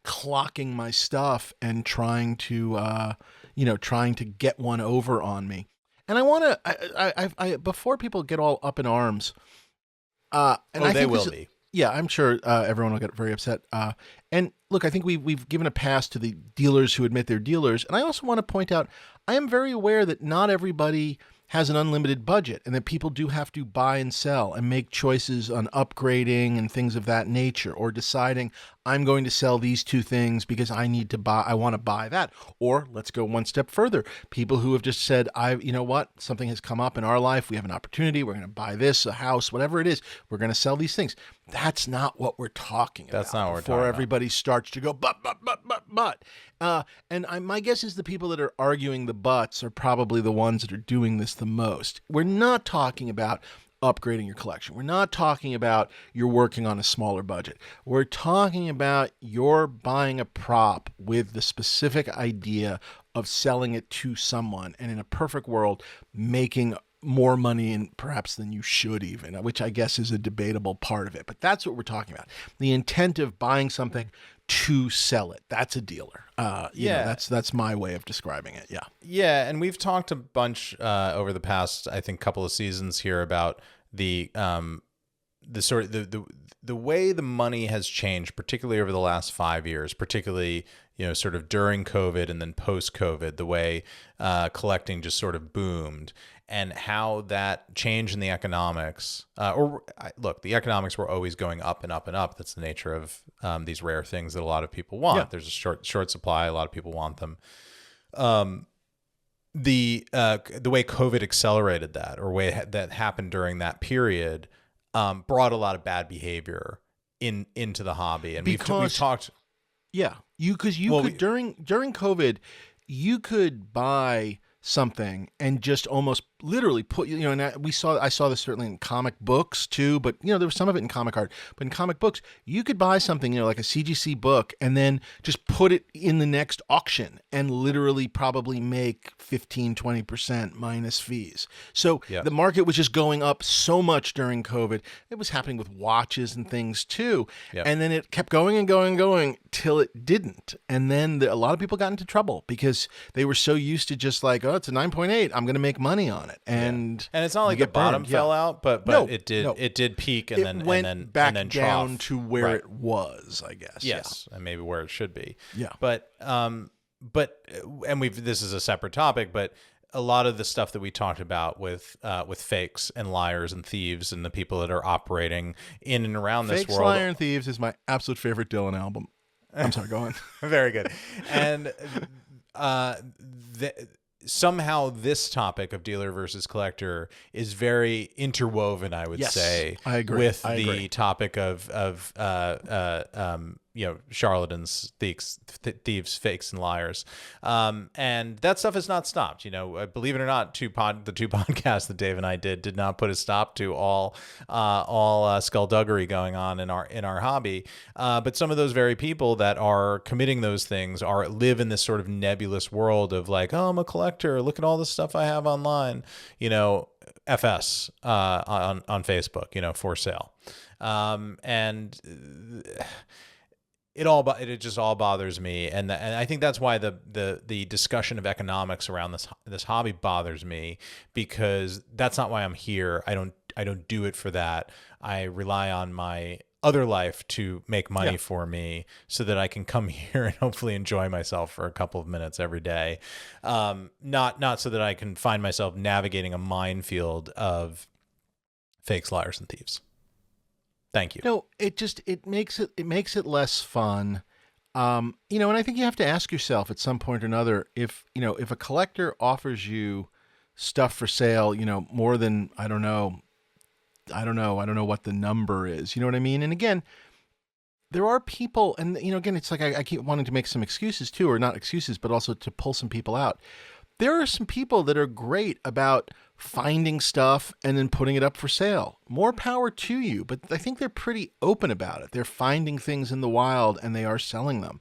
[SPEAKER 2] clocking my stuff and trying to get one over on me. And I want to, I before people get all up in arms, and I
[SPEAKER 1] they
[SPEAKER 2] think
[SPEAKER 1] will be.
[SPEAKER 2] Yeah, I'm sure everyone will get very upset. And look, I think we've given a pass to the dealers who admit they're dealers. And I also want to point out, I am very aware that not everybody has an unlimited budget, and that people do have to buy and sell and make choices on upgrading and things of that nature, or deciding, I'm going to sell these two things because I want to buy that. Or let's go one step further. People who have just said, something has come up in our life. We have an opportunity. We're going to buy this, a house, whatever it is. We're going to sell these things. That's not what we're talking about.
[SPEAKER 1] That's not what we're talking
[SPEAKER 2] before
[SPEAKER 1] about.
[SPEAKER 2] Everybody starts to go, but. My guess is the people that are arguing the buts are probably the ones that are doing this the most. We're not talking about upgrading your collection. We're not talking about you're working on a smaller budget. We're talking about you're buying a prop with the specific idea of selling it to someone, and in a perfect world, making more money perhaps than you should even, which I guess is a debatable part of it. But that's what we're talking about. The intent of buying something to sell it. That's a dealer. That's my way of describing it. Yeah.
[SPEAKER 1] Yeah. And we've talked a bunch over the past, I think, couple of seasons here about the the way the money has changed, particularly over the last 5 years, particularly, sort of during COVID and then post COVID, the way collecting just sort of boomed, and how that change in the economics, look, the economics were always going up and up and up. That's the nature of these rare things that a lot of people want.
[SPEAKER 2] Yeah.
[SPEAKER 1] There's a short supply. A lot of people want them. The way COVID accelerated that, or way that happened during that period, brought a lot of bad behavior into the hobby, and we've talked.
[SPEAKER 2] Yeah, because you could during COVID, you could buy something and just almost literally put, and I saw this certainly in comic books too, but there was some of it in comic art. But in comic books, you could buy something, like a CGC book, and then just put it in the next auction and literally probably make 15-20% minus fees. So the market was just going up so much during COVID. It was happening with watches and things too. Yep. And then it kept going and going and going till it didn't. And then a lot of people got into trouble because they were so used to just like, oh, it's a 9.8, I'm going to make money on it. And
[SPEAKER 1] it's not like the bottom fell out, but
[SPEAKER 2] no,
[SPEAKER 1] it did peak and then
[SPEAKER 2] went back down
[SPEAKER 1] trough
[SPEAKER 2] to where it was, I guess.
[SPEAKER 1] Yes, and maybe where it should be.
[SPEAKER 2] Yeah.
[SPEAKER 1] But this is a separate topic, but a lot of the stuff that we talked about with fakes and liars and thieves and the people that are operating in and around this world.
[SPEAKER 2] Fakes, Liar, and Thieves is my absolute favorite Dylan album. I'm sorry, go on.
[SPEAKER 1] Very good. And somehow this topic of dealer versus collector is very interwoven, I would say,
[SPEAKER 2] I agree.
[SPEAKER 1] With the topic of charlatans, thieves, fakes, and liars. And that stuff has not stopped. Believe it or not, the two podcasts that Dave and I did not put a stop to all skullduggery going on in our hobby. But some of those very people that are committing those things live in this sort of nebulous world of like, oh, I'm a collector. Look at all the stuff I have online. FS on Facebook. For sale. And it just all bothers me, and I think that's why the discussion of economics around this hobby bothers me, because that's not why I'm here. I don't do it for that. I rely on my other life to make money for me, so that I can come here and hopefully enjoy myself for a couple of minutes every day. Not so that I can find myself navigating a minefield of fakes, liars, and thieves. Thank you.
[SPEAKER 2] No, it makes it less fun. And I think you have to ask yourself at some point or another, if a collector offers you stuff for sale, more than, I don't know what the number is, you know what I mean? And again, there are people, and again, it's like I keep wanting to make some excuses too, or not excuses, but also to pull some people out. There are some people that are great about finding stuff and then putting it up for sale. More power to you, but I think they're pretty open about it. They're finding things in the wild and they are selling them.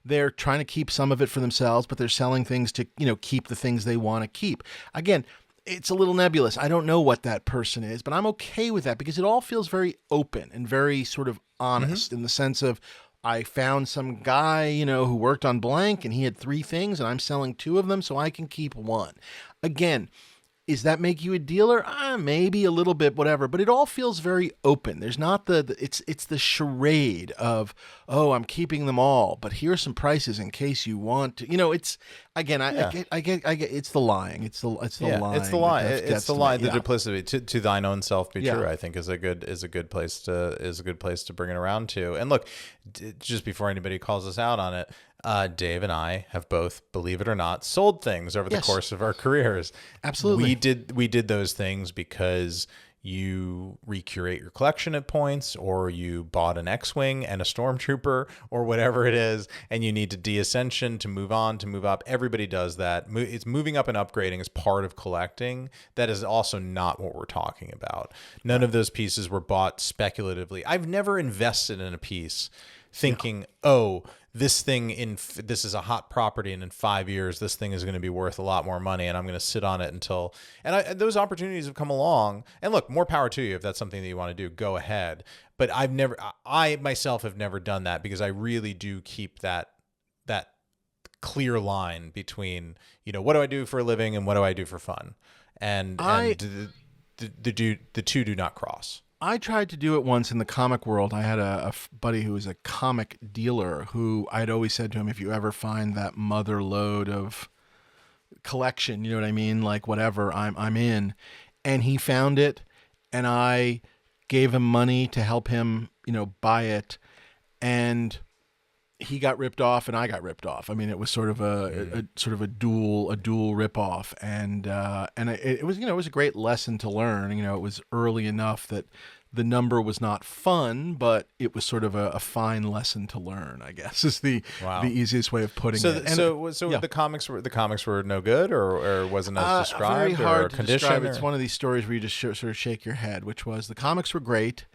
[SPEAKER 2] They're trying to keep some of it for themselves, but they're selling things to, keep the things they want to keep. Again, it's a little nebulous. I don't know what that person is, but I'm okay with that because it all feels very open and very sort of honest in the sense of, I found some guy, who worked on blank and he had 3 things and I'm selling 2 of them so I can keep 1. Again, Does that make you a dealer? Maybe a little bit, whatever. But it all feels very open. There's not it's the charade of, oh, I'm keeping them all, but here's some prices in case you want to. It's again, I get it's the lying. It's the lying.
[SPEAKER 1] It's the lie. It's the lie. The
[SPEAKER 2] Yeah.
[SPEAKER 1] duplicity to thine own self be
[SPEAKER 2] Yeah.
[SPEAKER 1] true. I think is a good place to bring it around to. And look, just before anybody calls us out on it. Dave and I have both, believe it or not, sold things over the course of our careers.
[SPEAKER 2] Absolutely.
[SPEAKER 1] We did those things because you recurate your collection at points, or you bought an X-Wing and a Stormtrooper or whatever it is, and you need to de-ascension to move on, to move up. Everybody does that. It's moving up and upgrading is part of collecting. That is also not what we're talking about. None of those pieces were bought speculatively. I've never invested in a piece thinking, oh, this is a hot property, and in 5 years, this thing is going to be worth a lot more money, and I'm going to sit on it until. And those opportunities have come along. And look, more power to you if that's something that you want to do. Go ahead. But I myself have never done that because I really do keep that clear line between what do I do for a living and what do I do for fun, and the two do not cross.
[SPEAKER 2] I tried to do it once in the comic world. I had a buddy who was a comic dealer who I'd always said to him, if you ever find that mother lode of collection, you know what I mean? Like whatever, I'm in. And he found it, and I gave him money to help him, buy it. And he got ripped off and I got ripped off. I mean, it was sort of a dual rip off. And it was, it was a great lesson to learn. It was early enough that the number was not fun, but it was sort of a fine lesson to learn, I guess, is the easiest way of putting it.
[SPEAKER 1] So the comics were no good, or wasn't as described,
[SPEAKER 2] very hard
[SPEAKER 1] or
[SPEAKER 2] to
[SPEAKER 1] conditioned.
[SPEAKER 2] Describe. It's one of these stories where you just sort of shake your head, which was the comics were great.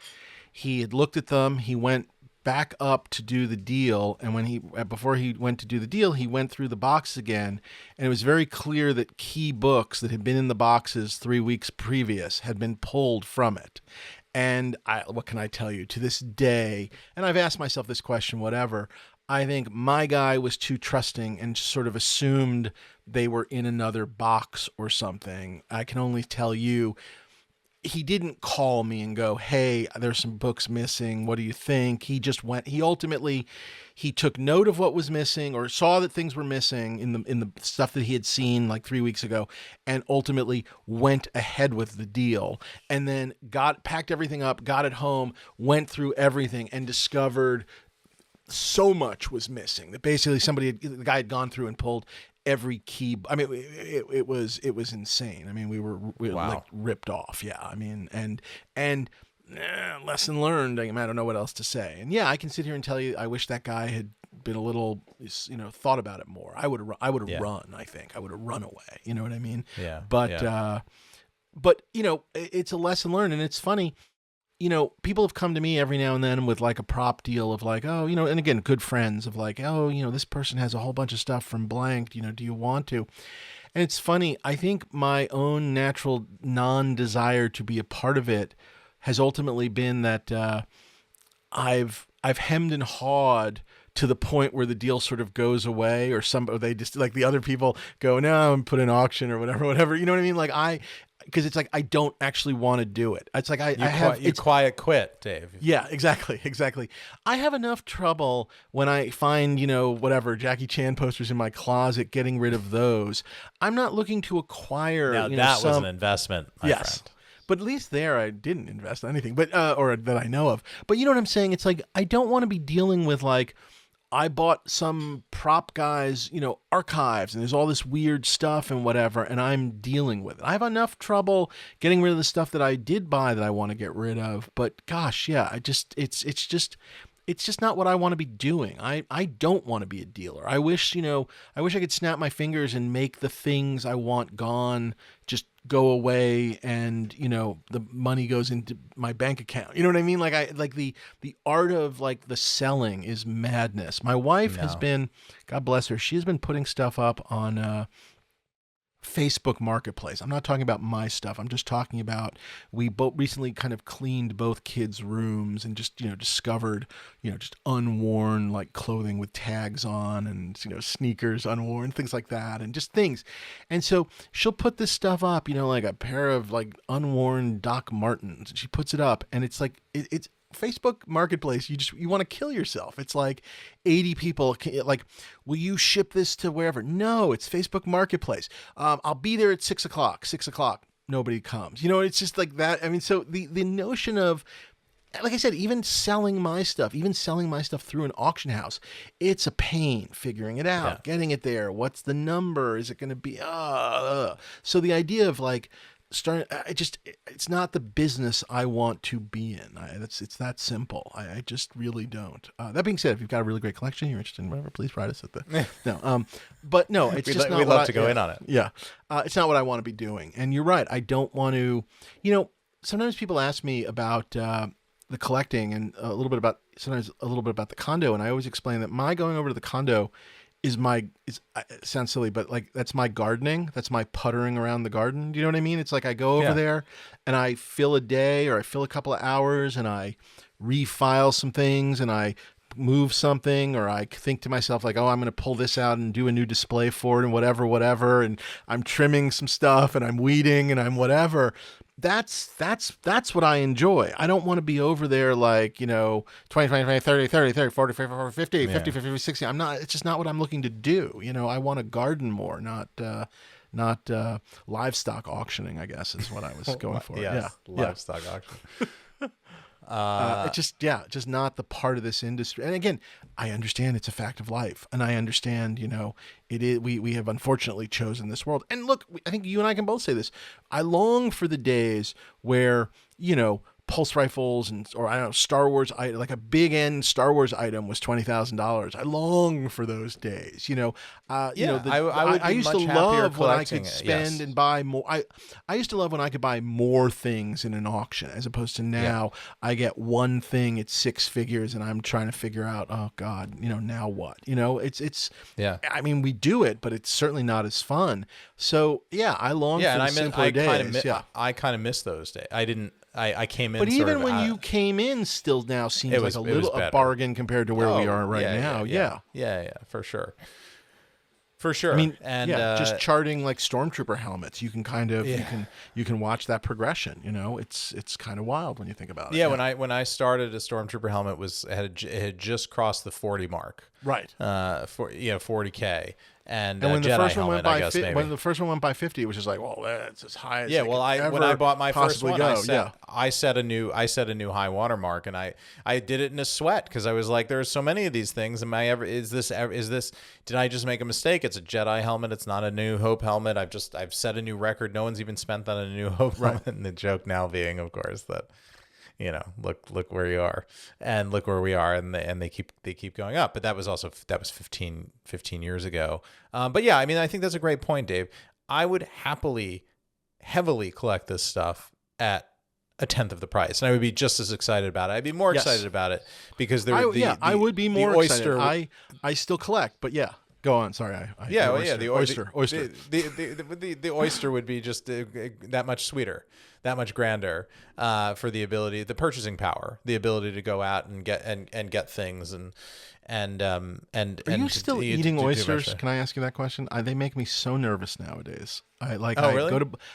[SPEAKER 2] He had looked at them. He went back up to do the deal, and before he went to do the deal, he went through the box again, and it was very clear that key books that had been in the boxes 3 weeks previous had been pulled from it. And what can I tell you? To this day, and I've asked myself this question, whatever, I think my guy was too trusting and sort of assumed they were in another box or something. I can only tell you, he didn't call me and go, hey, there's some books missing. What do you think? He just went, he took note of what was missing, or saw that things were missing in the stuff that he had seen like 3 weeks ago, and ultimately went ahead with the deal, and then packed everything up, got it home, went through everything, and discovered so much was missing that basically the guy had gone through and pulled every key. I mean, it was insane. I mean, we were like ripped off. Yeah. I mean, and lesson learned. I don't know what else to say. And yeah, I can sit here and tell you, I wish that guy had been a little, thought about it more. I would have run. I think I would have run away. You know what I mean?
[SPEAKER 1] Yeah.
[SPEAKER 2] But it's a lesson learned, and it's funny. People have come to me every now and then with like a prop deal of like, oh, and again, good friends of like, oh, this person has a whole bunch of stuff from blank, do you want to? And it's funny. I think my own natural non-desire to be a part of it has ultimately been that I've hemmed and hawed to the point where the deal sort of goes away, or they just, like, the other people go, no, and put an auction or whatever. You know what I mean? Because it's like I don't actually want to do it. It's like you
[SPEAKER 1] quiet quit, Dave.
[SPEAKER 2] Yeah, exactly. I have enough trouble when I find whatever Jackie Chan posters in my closet, getting rid of those. I'm not looking to acquire.
[SPEAKER 1] Now that was an investment, my friend.
[SPEAKER 2] But at least there I didn't invest in anything, or that I know of. But you know what I'm saying? It's like I don't want to be dealing with like, I bought some prop guy's, archives, and there's all this weird stuff and whatever, and I'm dealing with it. I have enough trouble getting rid of the stuff that I did buy that I want to get rid of. But gosh, yeah, it's just not what I want to be doing. I don't want to be a dealer. I wish I could snap my fingers and make the things I want gone just go away, and the money goes into my bank account. You know what I mean? Like the art of like the selling is madness. My wife has been, God bless her, she has been putting stuff up on Facebook Marketplace. I'm not talking about my stuff. I'm just talking about, we both recently kind of cleaned both kids' rooms and just, discovered, just unworn like clothing with tags on, and, sneakers unworn, things like that, and just things. And so she'll put this stuff up, like a pair of like unworn Doc Martens, and she puts it up, and it's like, it's Facebook Marketplace. You want to kill yourself. It's like 80 people like, will you ship this to wherever? No, it's Facebook Marketplace. I'll be there at 6 o'clock. 6 o'clock. Nobody comes. It's just like that. I mean, so the notion of, like I said, even selling my stuff through an auction house, it's a pain figuring it out, getting it there. What's the number? Is it going to be, So the idea of like, it's not the business I want to be in. It's that simple. I just really don't. That being said, if you've got a really great collection, you're interested in whatever, please write us at the but no, it's just not.
[SPEAKER 1] We'd love to go in on it.
[SPEAKER 2] Yeah, it's not what I want to be doing. And you're right. I don't want to. Sometimes people ask me about the collecting, and sometimes a little bit about the condo, and I always explain that my going over to the condo is it sounds silly, but like, that's my gardening. That's my puttering around the garden. Do you know what I mean? It's like I go over there and I fill a day, or I fill a couple of hours, and I refile some things, and I move something, or I think to myself like, oh, I'm going to pull this out and do a new display for it and whatever, and I'm trimming some stuff and I'm weeding and I'm whatever. That's what I enjoy. I don't want to be over there like, 20, 30, 40, 50, 50, 60. It's just not what I'm looking to do. I want to garden more, not livestock auctioning, I guess is what I was going for.
[SPEAKER 1] Yes, livestock auction.
[SPEAKER 2] It's just not the part of this industry. And again, I understand it's a fact of life, and I understand, it is. We have unfortunately chosen this world. And look, I think you and I can both say this. I long for the days where pulse rifles or I don't know, Star Wars, like a big end Star Wars item was $20,000. I long for those days. I used to love when I could spend and buy more. I used to love when I could buy more things in an auction, as opposed to now I get one thing, it's six figures, and I'm trying to figure out, oh God, now what? It's I mean, we do it, but it's certainly not as fun. So I long for the simpler days.
[SPEAKER 1] I kind of miss those days. I came in.
[SPEAKER 2] But even when you came in, still now seems like a bargain compared to where we are right now.
[SPEAKER 1] Yeah, for sure. For sure.
[SPEAKER 2] I mean,
[SPEAKER 1] and
[SPEAKER 2] just charting like stormtrooper helmets, you can kind of you can watch that progression. It's kind of wild when you think about it.
[SPEAKER 1] Yeah, when I started, a stormtrooper helmet it had just crossed the 40 mark.
[SPEAKER 2] Right.
[SPEAKER 1] 40K. And
[SPEAKER 2] when the
[SPEAKER 1] Jedi
[SPEAKER 2] first one
[SPEAKER 1] helmet,
[SPEAKER 2] when the first one went by 50, it was just like, well, that's as high as
[SPEAKER 1] when I bought my first one,
[SPEAKER 2] go.
[SPEAKER 1] I set a new high water mark, and I did it in a sweat because I was like, there's so many of these things. Did I just make a mistake? It's a Jedi helmet. It's not a New Hope helmet. I've set a new record. No one's even spent on a New Hope helmet. And the joke now being, of course, that look where you are, and look where we are, and they keep going up. But that was 15 years ago. But yeah, I mean, I think that's a great point, Dave. I would happily, heavily collect this stuff at a tenth of the price, and I would be just as excited about it. I'd be more excited about it because I
[SPEAKER 2] would be more excited. I still collect, but yeah. Go on. Sorry. The oyster.
[SPEAKER 1] The oyster would be just that much sweeter, that much grander, for the ability, the purchasing power, the ability to go out and get things and. Are
[SPEAKER 2] you still eating oysters? Can I ask you that question? They make me so nervous nowadays.
[SPEAKER 1] Really?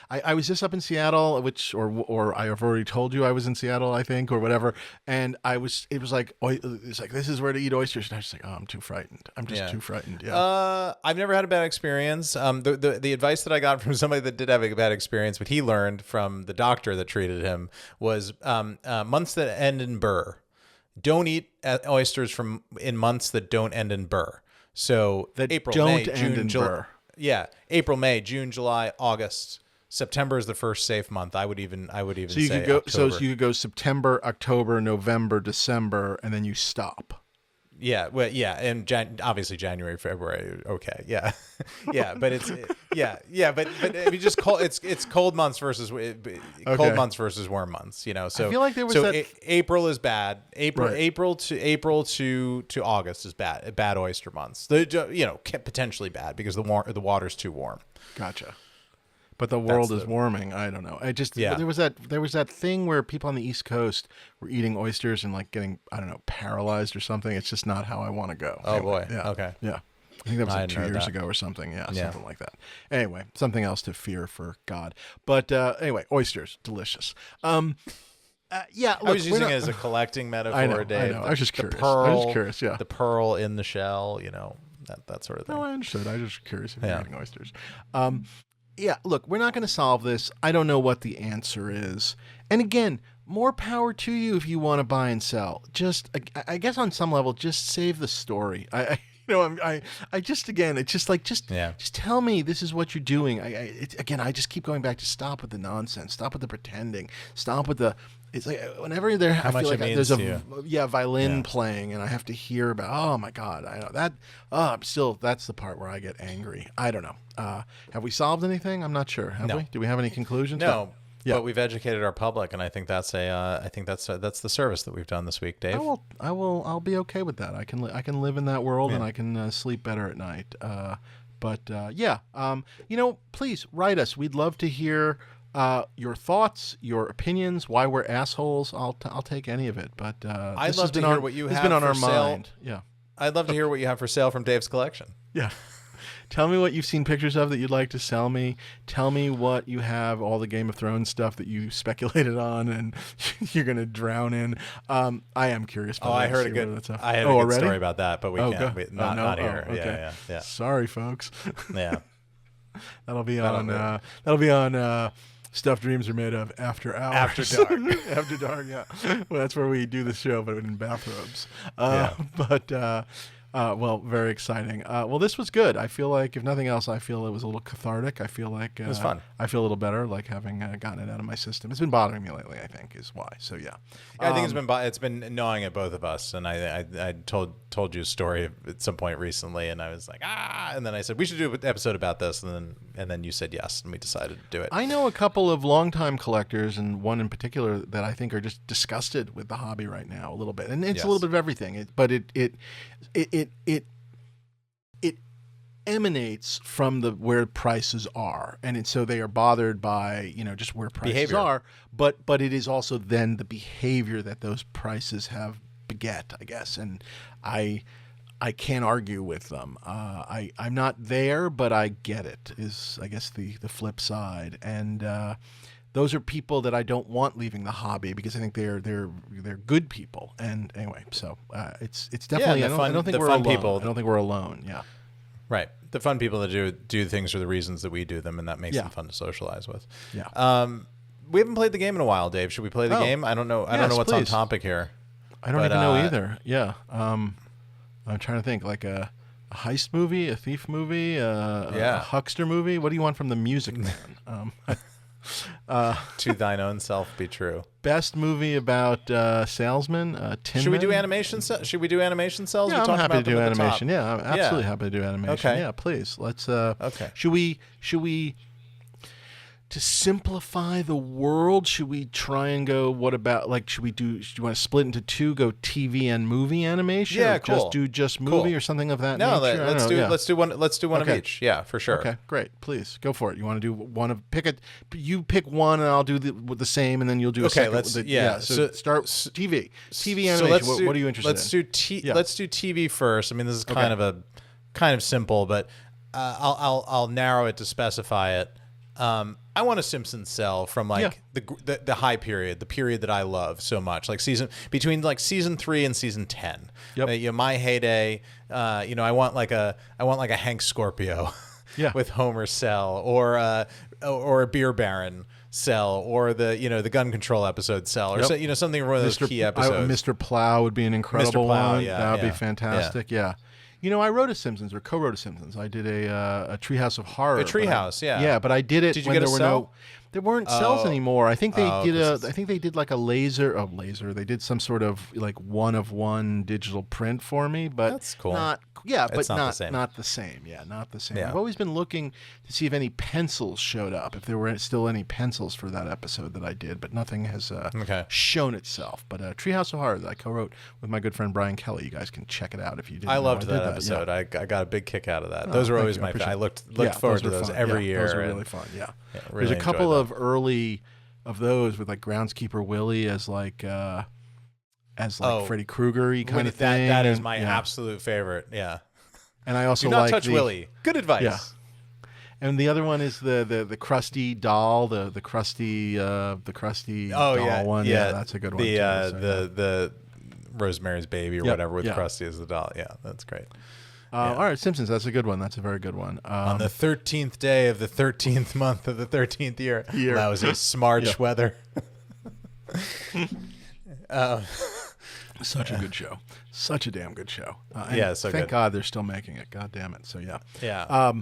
[SPEAKER 2] I was just up in Seattle, or I have already told you I was in Seattle, I think, or whatever. And it was like this is where to eat oysters, and I was just like, oh, I'm too frightened. I'm just too frightened. Yeah.
[SPEAKER 1] I've never had a bad experience. The advice that I got from somebody that did have a bad experience, what he learned from the doctor that treated him was months that end in burr. Don't eat oysters in months that don't end in burr. So April, May, June, July. Yeah, April, May, June, July, August. September is the first safe month. I would even
[SPEAKER 2] so you
[SPEAKER 1] say
[SPEAKER 2] could go
[SPEAKER 1] October.
[SPEAKER 2] So you could go September, October, November, December, and then you stop.
[SPEAKER 1] Yeah, well, yeah, and obviously January, February, okay, yeah, but it's but if you just it's cold months versus cold months versus warm months, So
[SPEAKER 2] I feel like there was
[SPEAKER 1] April is bad. April to August is bad oyster months. Potentially bad because the water's too warm.
[SPEAKER 2] Gotcha. But the world is warming. I don't know. There was that thing where people on the East Coast were eating oysters and like getting, I don't know, paralyzed or something. It's just not how I want to go.
[SPEAKER 1] Oh boy.
[SPEAKER 2] Yeah.
[SPEAKER 1] Okay.
[SPEAKER 2] Yeah. I think that was like 2 years ago or something. Yeah, something like that. Anyway, something else to fear for God. But anyway, oysters, delicious. Look,
[SPEAKER 1] I was using it as a collecting metaphor, Dave.
[SPEAKER 2] I know. I was just curious. Yeah.
[SPEAKER 1] The pearl in the shell, that sort of thing.
[SPEAKER 2] No, I understood. I was just curious if you're eating oysters. Yeah, look, we're not going to solve this. I don't know what the answer is. And again, more power to you if you want to buy and sell. Just, I guess on some level, just save the story. I just tell me this is what you're doing. I just keep going back to stop with the nonsense. Stop with the pretending. Stop with the. It's like whenever there's a violin playing and I have to hear about, oh my God, I know that. That's the part where I get angry. I don't know. Have we solved anything? I'm not sure. Have we? Do we have any conclusions?
[SPEAKER 1] No. Yeah. But we've educated our public, and I think that's that's the service that we've done this week, Dave.
[SPEAKER 2] I'll be okay with that. I can live in that world and I can sleep better at night. Please write us. We'd love to hear your thoughts, your opinions, why we're assholes. I'll take any of it. But
[SPEAKER 1] I'd love to hear what you have
[SPEAKER 2] been on
[SPEAKER 1] for
[SPEAKER 2] our
[SPEAKER 1] sale.
[SPEAKER 2] mind. Yeah.
[SPEAKER 1] I'd love to hear what you have for sale from Dave's collection.
[SPEAKER 2] Yeah. Tell me what you've seen pictures of that you'd like to sell me. Tell me what you have, all the Game of Thrones stuff that you speculated on and you're going to drown in. I am curious.
[SPEAKER 1] I heard a good story about that, but we can't. Not here.
[SPEAKER 2] Okay.
[SPEAKER 1] Yeah.
[SPEAKER 2] Sorry, folks.
[SPEAKER 1] Yeah.
[SPEAKER 2] That'll be on Stuff Dreams Are Made Of After Hours.
[SPEAKER 1] After dark.
[SPEAKER 2] After dark, yeah. Well, that's where we do the show, but in bathrobes. Well, very exciting. Well, this was good. I feel like, if nothing else, it was a little cathartic. I feel like
[SPEAKER 1] it was fun.
[SPEAKER 2] I feel a little better, like having gotten it out of my system. It's been bothering me lately, I think, is why. So yeah.
[SPEAKER 1] I think it's been gnawing at both of us. And I told you a story at some point recently, and I was like, and then I said we should do an episode about this, and then you said yes, and we decided to do it.
[SPEAKER 2] I know a couple of longtime collectors, and one in particular that I think are just disgusted with the hobby right now a little bit, and it's a little bit of everything. But it emanates from where prices are, and so they are bothered by just where prices are. But it is also then the behavior that those prices have beget, I guess, and I can't argue with them. I'm not there, but I get it. Is I guess the flip side, and those are people that I don't want leaving the hobby because I think they're good people. And anyway, so it's definitely I don't think we're alone. I don't think we're alone. Yeah,
[SPEAKER 1] right. The fun people that do things for the reasons that we do them, and that makes them fun to socialize with.
[SPEAKER 2] Yeah.
[SPEAKER 1] We haven't played the game in a while, Dave. Should we play the game? I don't know. I don't know what's on topic here.
[SPEAKER 2] I don't even know either. Yeah. I'm trying to think, like a heist movie, a thief movie, a huckster movie. What do you want from the Music Man?
[SPEAKER 1] To thine own self be true.
[SPEAKER 2] Best movie about salesmen. Tin
[SPEAKER 1] Should we
[SPEAKER 2] Men?
[SPEAKER 1] do animation? Should we do animation cells?
[SPEAKER 2] Yeah, I'm happy to do animation. Yeah, I'm absolutely happy to do animation.
[SPEAKER 1] Okay.
[SPEAKER 2] Yeah, please. Let's.
[SPEAKER 1] Okay.
[SPEAKER 2] Should we? To simplify the world, should we try and go? What about should you want to split into two? Go TV and movie animation.
[SPEAKER 1] Yeah,
[SPEAKER 2] or
[SPEAKER 1] cool.
[SPEAKER 2] Just movie or something of that
[SPEAKER 1] nature.
[SPEAKER 2] No,
[SPEAKER 1] let's do one. Let's do one of each. Yeah, for sure.
[SPEAKER 2] Okay, great. Please go for it. You want to do one of You pick one, and I'll do the same, and then you'll do a second. So start TV animation.
[SPEAKER 1] So
[SPEAKER 2] what are you interested in?
[SPEAKER 1] Let's do TV first. I mean, this is kind of simple, but I'll narrow it to specify it. I want a Simpsons cell from the high period, the period that I love so much, between season 3 and season 10.
[SPEAKER 2] Yep.
[SPEAKER 1] My heyday. I want like a Hank Scorpio, with Homer cell, or a Beer Baron cell, or the gun control episode cell, or something one of those key episodes.
[SPEAKER 2] Mr. Plow would be an incredible one.
[SPEAKER 1] Yeah,
[SPEAKER 2] that would be fantastic. Yeah. I wrote a Simpsons, or co-wrote a Simpsons. I did a Treehouse of Horror.
[SPEAKER 1] A Treehouse, yeah.
[SPEAKER 2] Yeah, but I did it when there were there weren't cells anymore. I think they did like a laser. They did some sort of one-of-one digital print for me, but
[SPEAKER 1] that's cool.
[SPEAKER 2] Not the same. Not the same. Yeah, not the same.
[SPEAKER 1] Yeah.
[SPEAKER 2] I've always been looking to see if any pencils showed up, if there were still any pencils for that episode that I did, but nothing has shown itself. But Treehouse of Horror that I co-wrote with my good friend Brian Kelly. You guys can check it out if you didn't.
[SPEAKER 1] I loved that episode. Yeah. I got a big kick out of that. Those were always my favorite. I looked forward to those every year.
[SPEAKER 2] Those were really fun. Yeah.
[SPEAKER 1] Really
[SPEAKER 2] There's a couple of early of those with Groundskeeper Willie as Freddy Krueger-y kind of thing.
[SPEAKER 1] That is my absolute favorite. Yeah.
[SPEAKER 2] And I also
[SPEAKER 1] do not touch Willie. Good advice.
[SPEAKER 2] Yeah. And the other one is the crusty doll, the crusty doll one. Yeah, that's a good one.
[SPEAKER 1] The Rosemary's Baby or whatever with Krusty as the doll. Yeah, that's great.
[SPEAKER 2] All right, Simpsons. That's a good one. That's a very good one.
[SPEAKER 1] On the 13th day of the 13th month of the 13th year. That was a smarch weather.
[SPEAKER 2] Such a good show. Such a damn good show.
[SPEAKER 1] So
[SPEAKER 2] thank God they're still making it. God damn it. So yeah.
[SPEAKER 1] Yeah.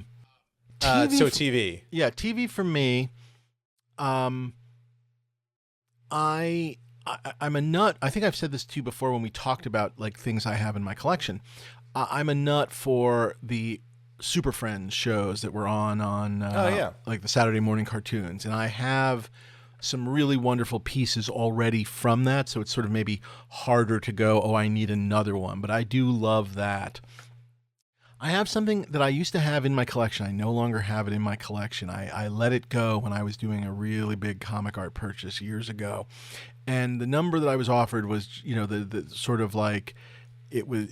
[SPEAKER 1] TV.
[SPEAKER 2] Yeah, TV for me. I'm a nut. I think I've said this to you before when we talked about things I have in my collection. I'm a nut for the Super Friends shows that were on the Saturday morning cartoons, and I have some really wonderful pieces already from that, so it's sort of maybe harder to go, I need another one, but I do love that. I have something that I used to have in my collection. I no longer have it in my collection. I let it go when I was doing a really big comic art purchase years ago. And the number that I was offered was, the sort of like, it was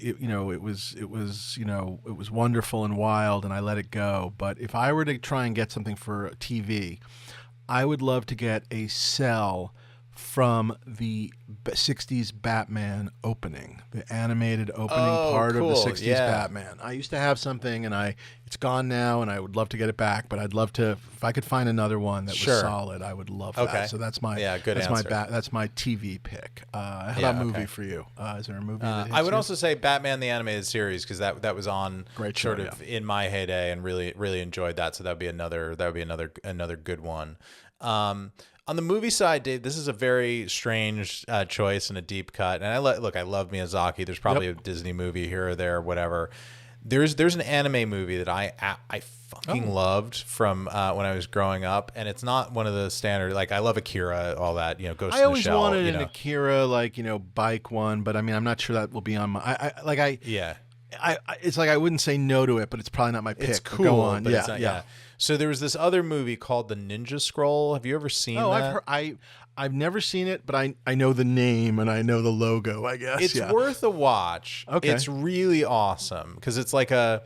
[SPEAKER 2] wonderful and wild, and I let it go. But if I were to try and get something for TV, I would love to get a cell from the 60s Batman opening, the animated opening part
[SPEAKER 1] cool.
[SPEAKER 2] of the 60s
[SPEAKER 1] Yeah.
[SPEAKER 2] Batman. I used to have something, and it's gone now, and I would love to get it back, but I'd love to, if I could find another one that was solid, I would love that. So that's my
[SPEAKER 1] good answer.
[SPEAKER 2] That's my TV pick. How about movie for you? Is there a movie that hits
[SPEAKER 1] I would
[SPEAKER 2] you?
[SPEAKER 1] also say Batman the Animated Series, because that was on
[SPEAKER 2] Great show,
[SPEAKER 1] sort of in my heyday, and really enjoyed that. So that would be another good one. On the movie side, Dave, this is a very strange choice and a deep cut. And I love Miyazaki. There's probably a Disney movie here or there, whatever. There's an anime movie that I fucking loved from when I was growing up, and it's not one of the standard. Like, I love Akira, all that, Ghost in the Shell.
[SPEAKER 2] I always wanted an Akira, bike one, but I mean, I'm not sure that will be on my. It's like I wouldn't say no to it, but it's probably not my pick.
[SPEAKER 1] It's cool.
[SPEAKER 2] Go on.
[SPEAKER 1] But it's not. So there was this other movie called The Ninja Scroll. Have you ever seen that?
[SPEAKER 2] I've never seen it, but I know the name and I know the logo, I guess.
[SPEAKER 1] It's worth a watch.
[SPEAKER 2] Okay.
[SPEAKER 1] It's really awesome because it's like a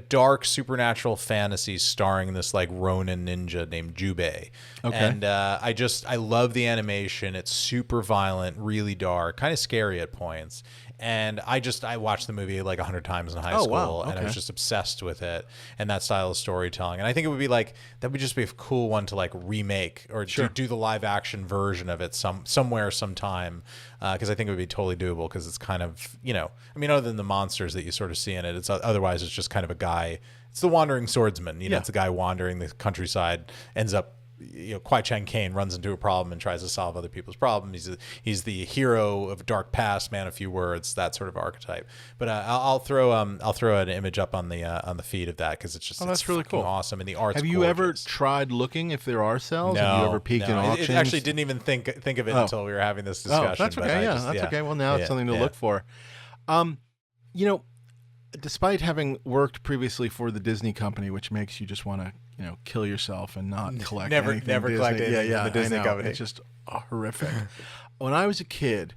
[SPEAKER 1] dark supernatural fantasy starring this like Ronin ninja named Jubei.
[SPEAKER 2] Okay.
[SPEAKER 1] And I love the animation. It's super violent, really dark, kind of scary at points. And I watched the movie like 100 times in high school,
[SPEAKER 2] wow.
[SPEAKER 1] and I was just obsessed with it and that style of storytelling. And I think it would be that would just be a cool one to like remake or do the live action version of it somewhere sometime, because I think it would be totally doable, because it's kind of, other than the monsters that you sort of see in it, otherwise it's just kind of a guy. It's the wandering swordsman. It's a guy wandering the countryside, ends up. Kwai Chang Caine runs into a problem and tries to solve other people's problems. He's the hero of dark past, man of few words, that sort of archetype. But I'll throw an image up on the feed of that, because it's just
[SPEAKER 2] that's really cool,
[SPEAKER 1] awesome, and the art's
[SPEAKER 2] Have you
[SPEAKER 1] gorgeous.
[SPEAKER 2] ever tried looking if there are cells?
[SPEAKER 1] No,
[SPEAKER 2] Have you ever peeked in auctions?
[SPEAKER 1] It actually didn't even think of it until we were having this discussion.
[SPEAKER 2] That's okay. That's okay. Well, now it's something to look for. Despite having worked previously for the Disney company, which makes you just want to, kill yourself and not collect anything
[SPEAKER 1] never
[SPEAKER 2] Disney.
[SPEAKER 1] collect anything from the Disney company.
[SPEAKER 2] It's just horrific. When I was a kid,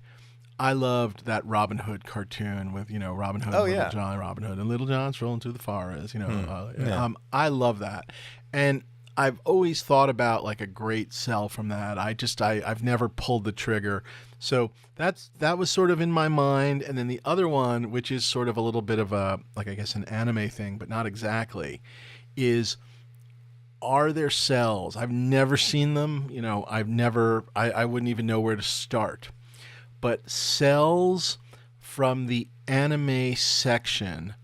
[SPEAKER 2] I loved that Robin Hood cartoon with, Robin Hood and Little John, Robin Hood and Little John strolling through the forest, I love that. And I've always thought about like a great cell from that. I've never pulled the trigger. So that was sort of in my mind. And then the other one, which is sort of a little bit of a, like, I guess an anime thing, but not exactly, is, are there cells? I've never seen them. I wouldn't even know where to start. But cells from the anime section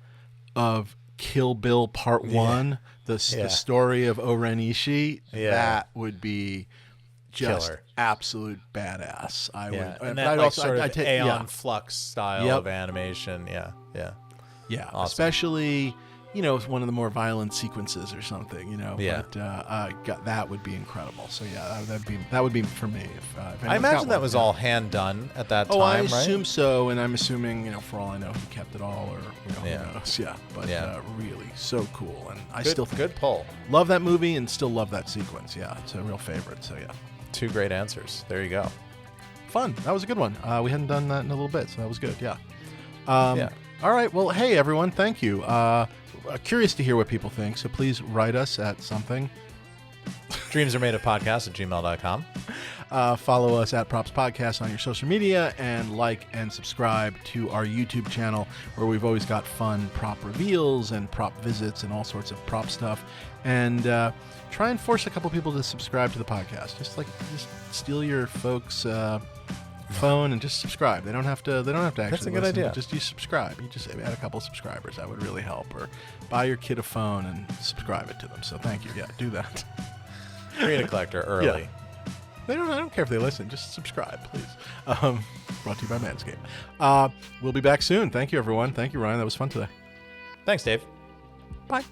[SPEAKER 2] of Kill Bill Part 1, the story of Oren Ishii, that would be just
[SPEAKER 1] killer,
[SPEAKER 2] absolute badass. I would,
[SPEAKER 1] and that I'd take Aeon Flux style of animation. Yeah, awesome.
[SPEAKER 2] Especially it's one of the more violent sequences or something. But that would be incredible. So that would be for me. If
[SPEAKER 1] I imagine that was all hand done at that time.
[SPEAKER 2] I assume so, and I'm assuming for all I know he kept it all, or who knows. But really so cool, and I still think,
[SPEAKER 1] good pull.
[SPEAKER 2] Love that movie and still love that sequence. Yeah, it's a real favorite. So
[SPEAKER 1] two great answers. There you go.
[SPEAKER 2] Fun. That was a good one. We hadn't done that in a little bit, so that was good. Yeah. All right. Well, hey everyone, thank you. Curious to hear what people think, so please write us at something.
[SPEAKER 1] dreamsaremadeofpodcast@gmail.com.
[SPEAKER 2] Follow us at Props Podcast on your social media, and like and subscribe to our YouTube channel, where we've always got fun prop reveals and prop visits and all sorts of prop stuff. And try and force a couple people to subscribe to the podcast. Just steal your folks' phone and just subscribe. They don't have to actually.
[SPEAKER 1] That's a good idea.
[SPEAKER 2] Just you subscribe. You just add a couple of subscribers. That would really help. Or buy your kid a phone and subscribe it to them. So thank you. Yeah, do that.
[SPEAKER 1] Create a collector early.
[SPEAKER 2] I don't care if they listen. Just subscribe, please. Brought to you by Manscaped. We'll be back soon. Thank you, everyone. Thank you, Ryan. That was fun today.
[SPEAKER 1] Thanks, Dave.
[SPEAKER 2] Bye.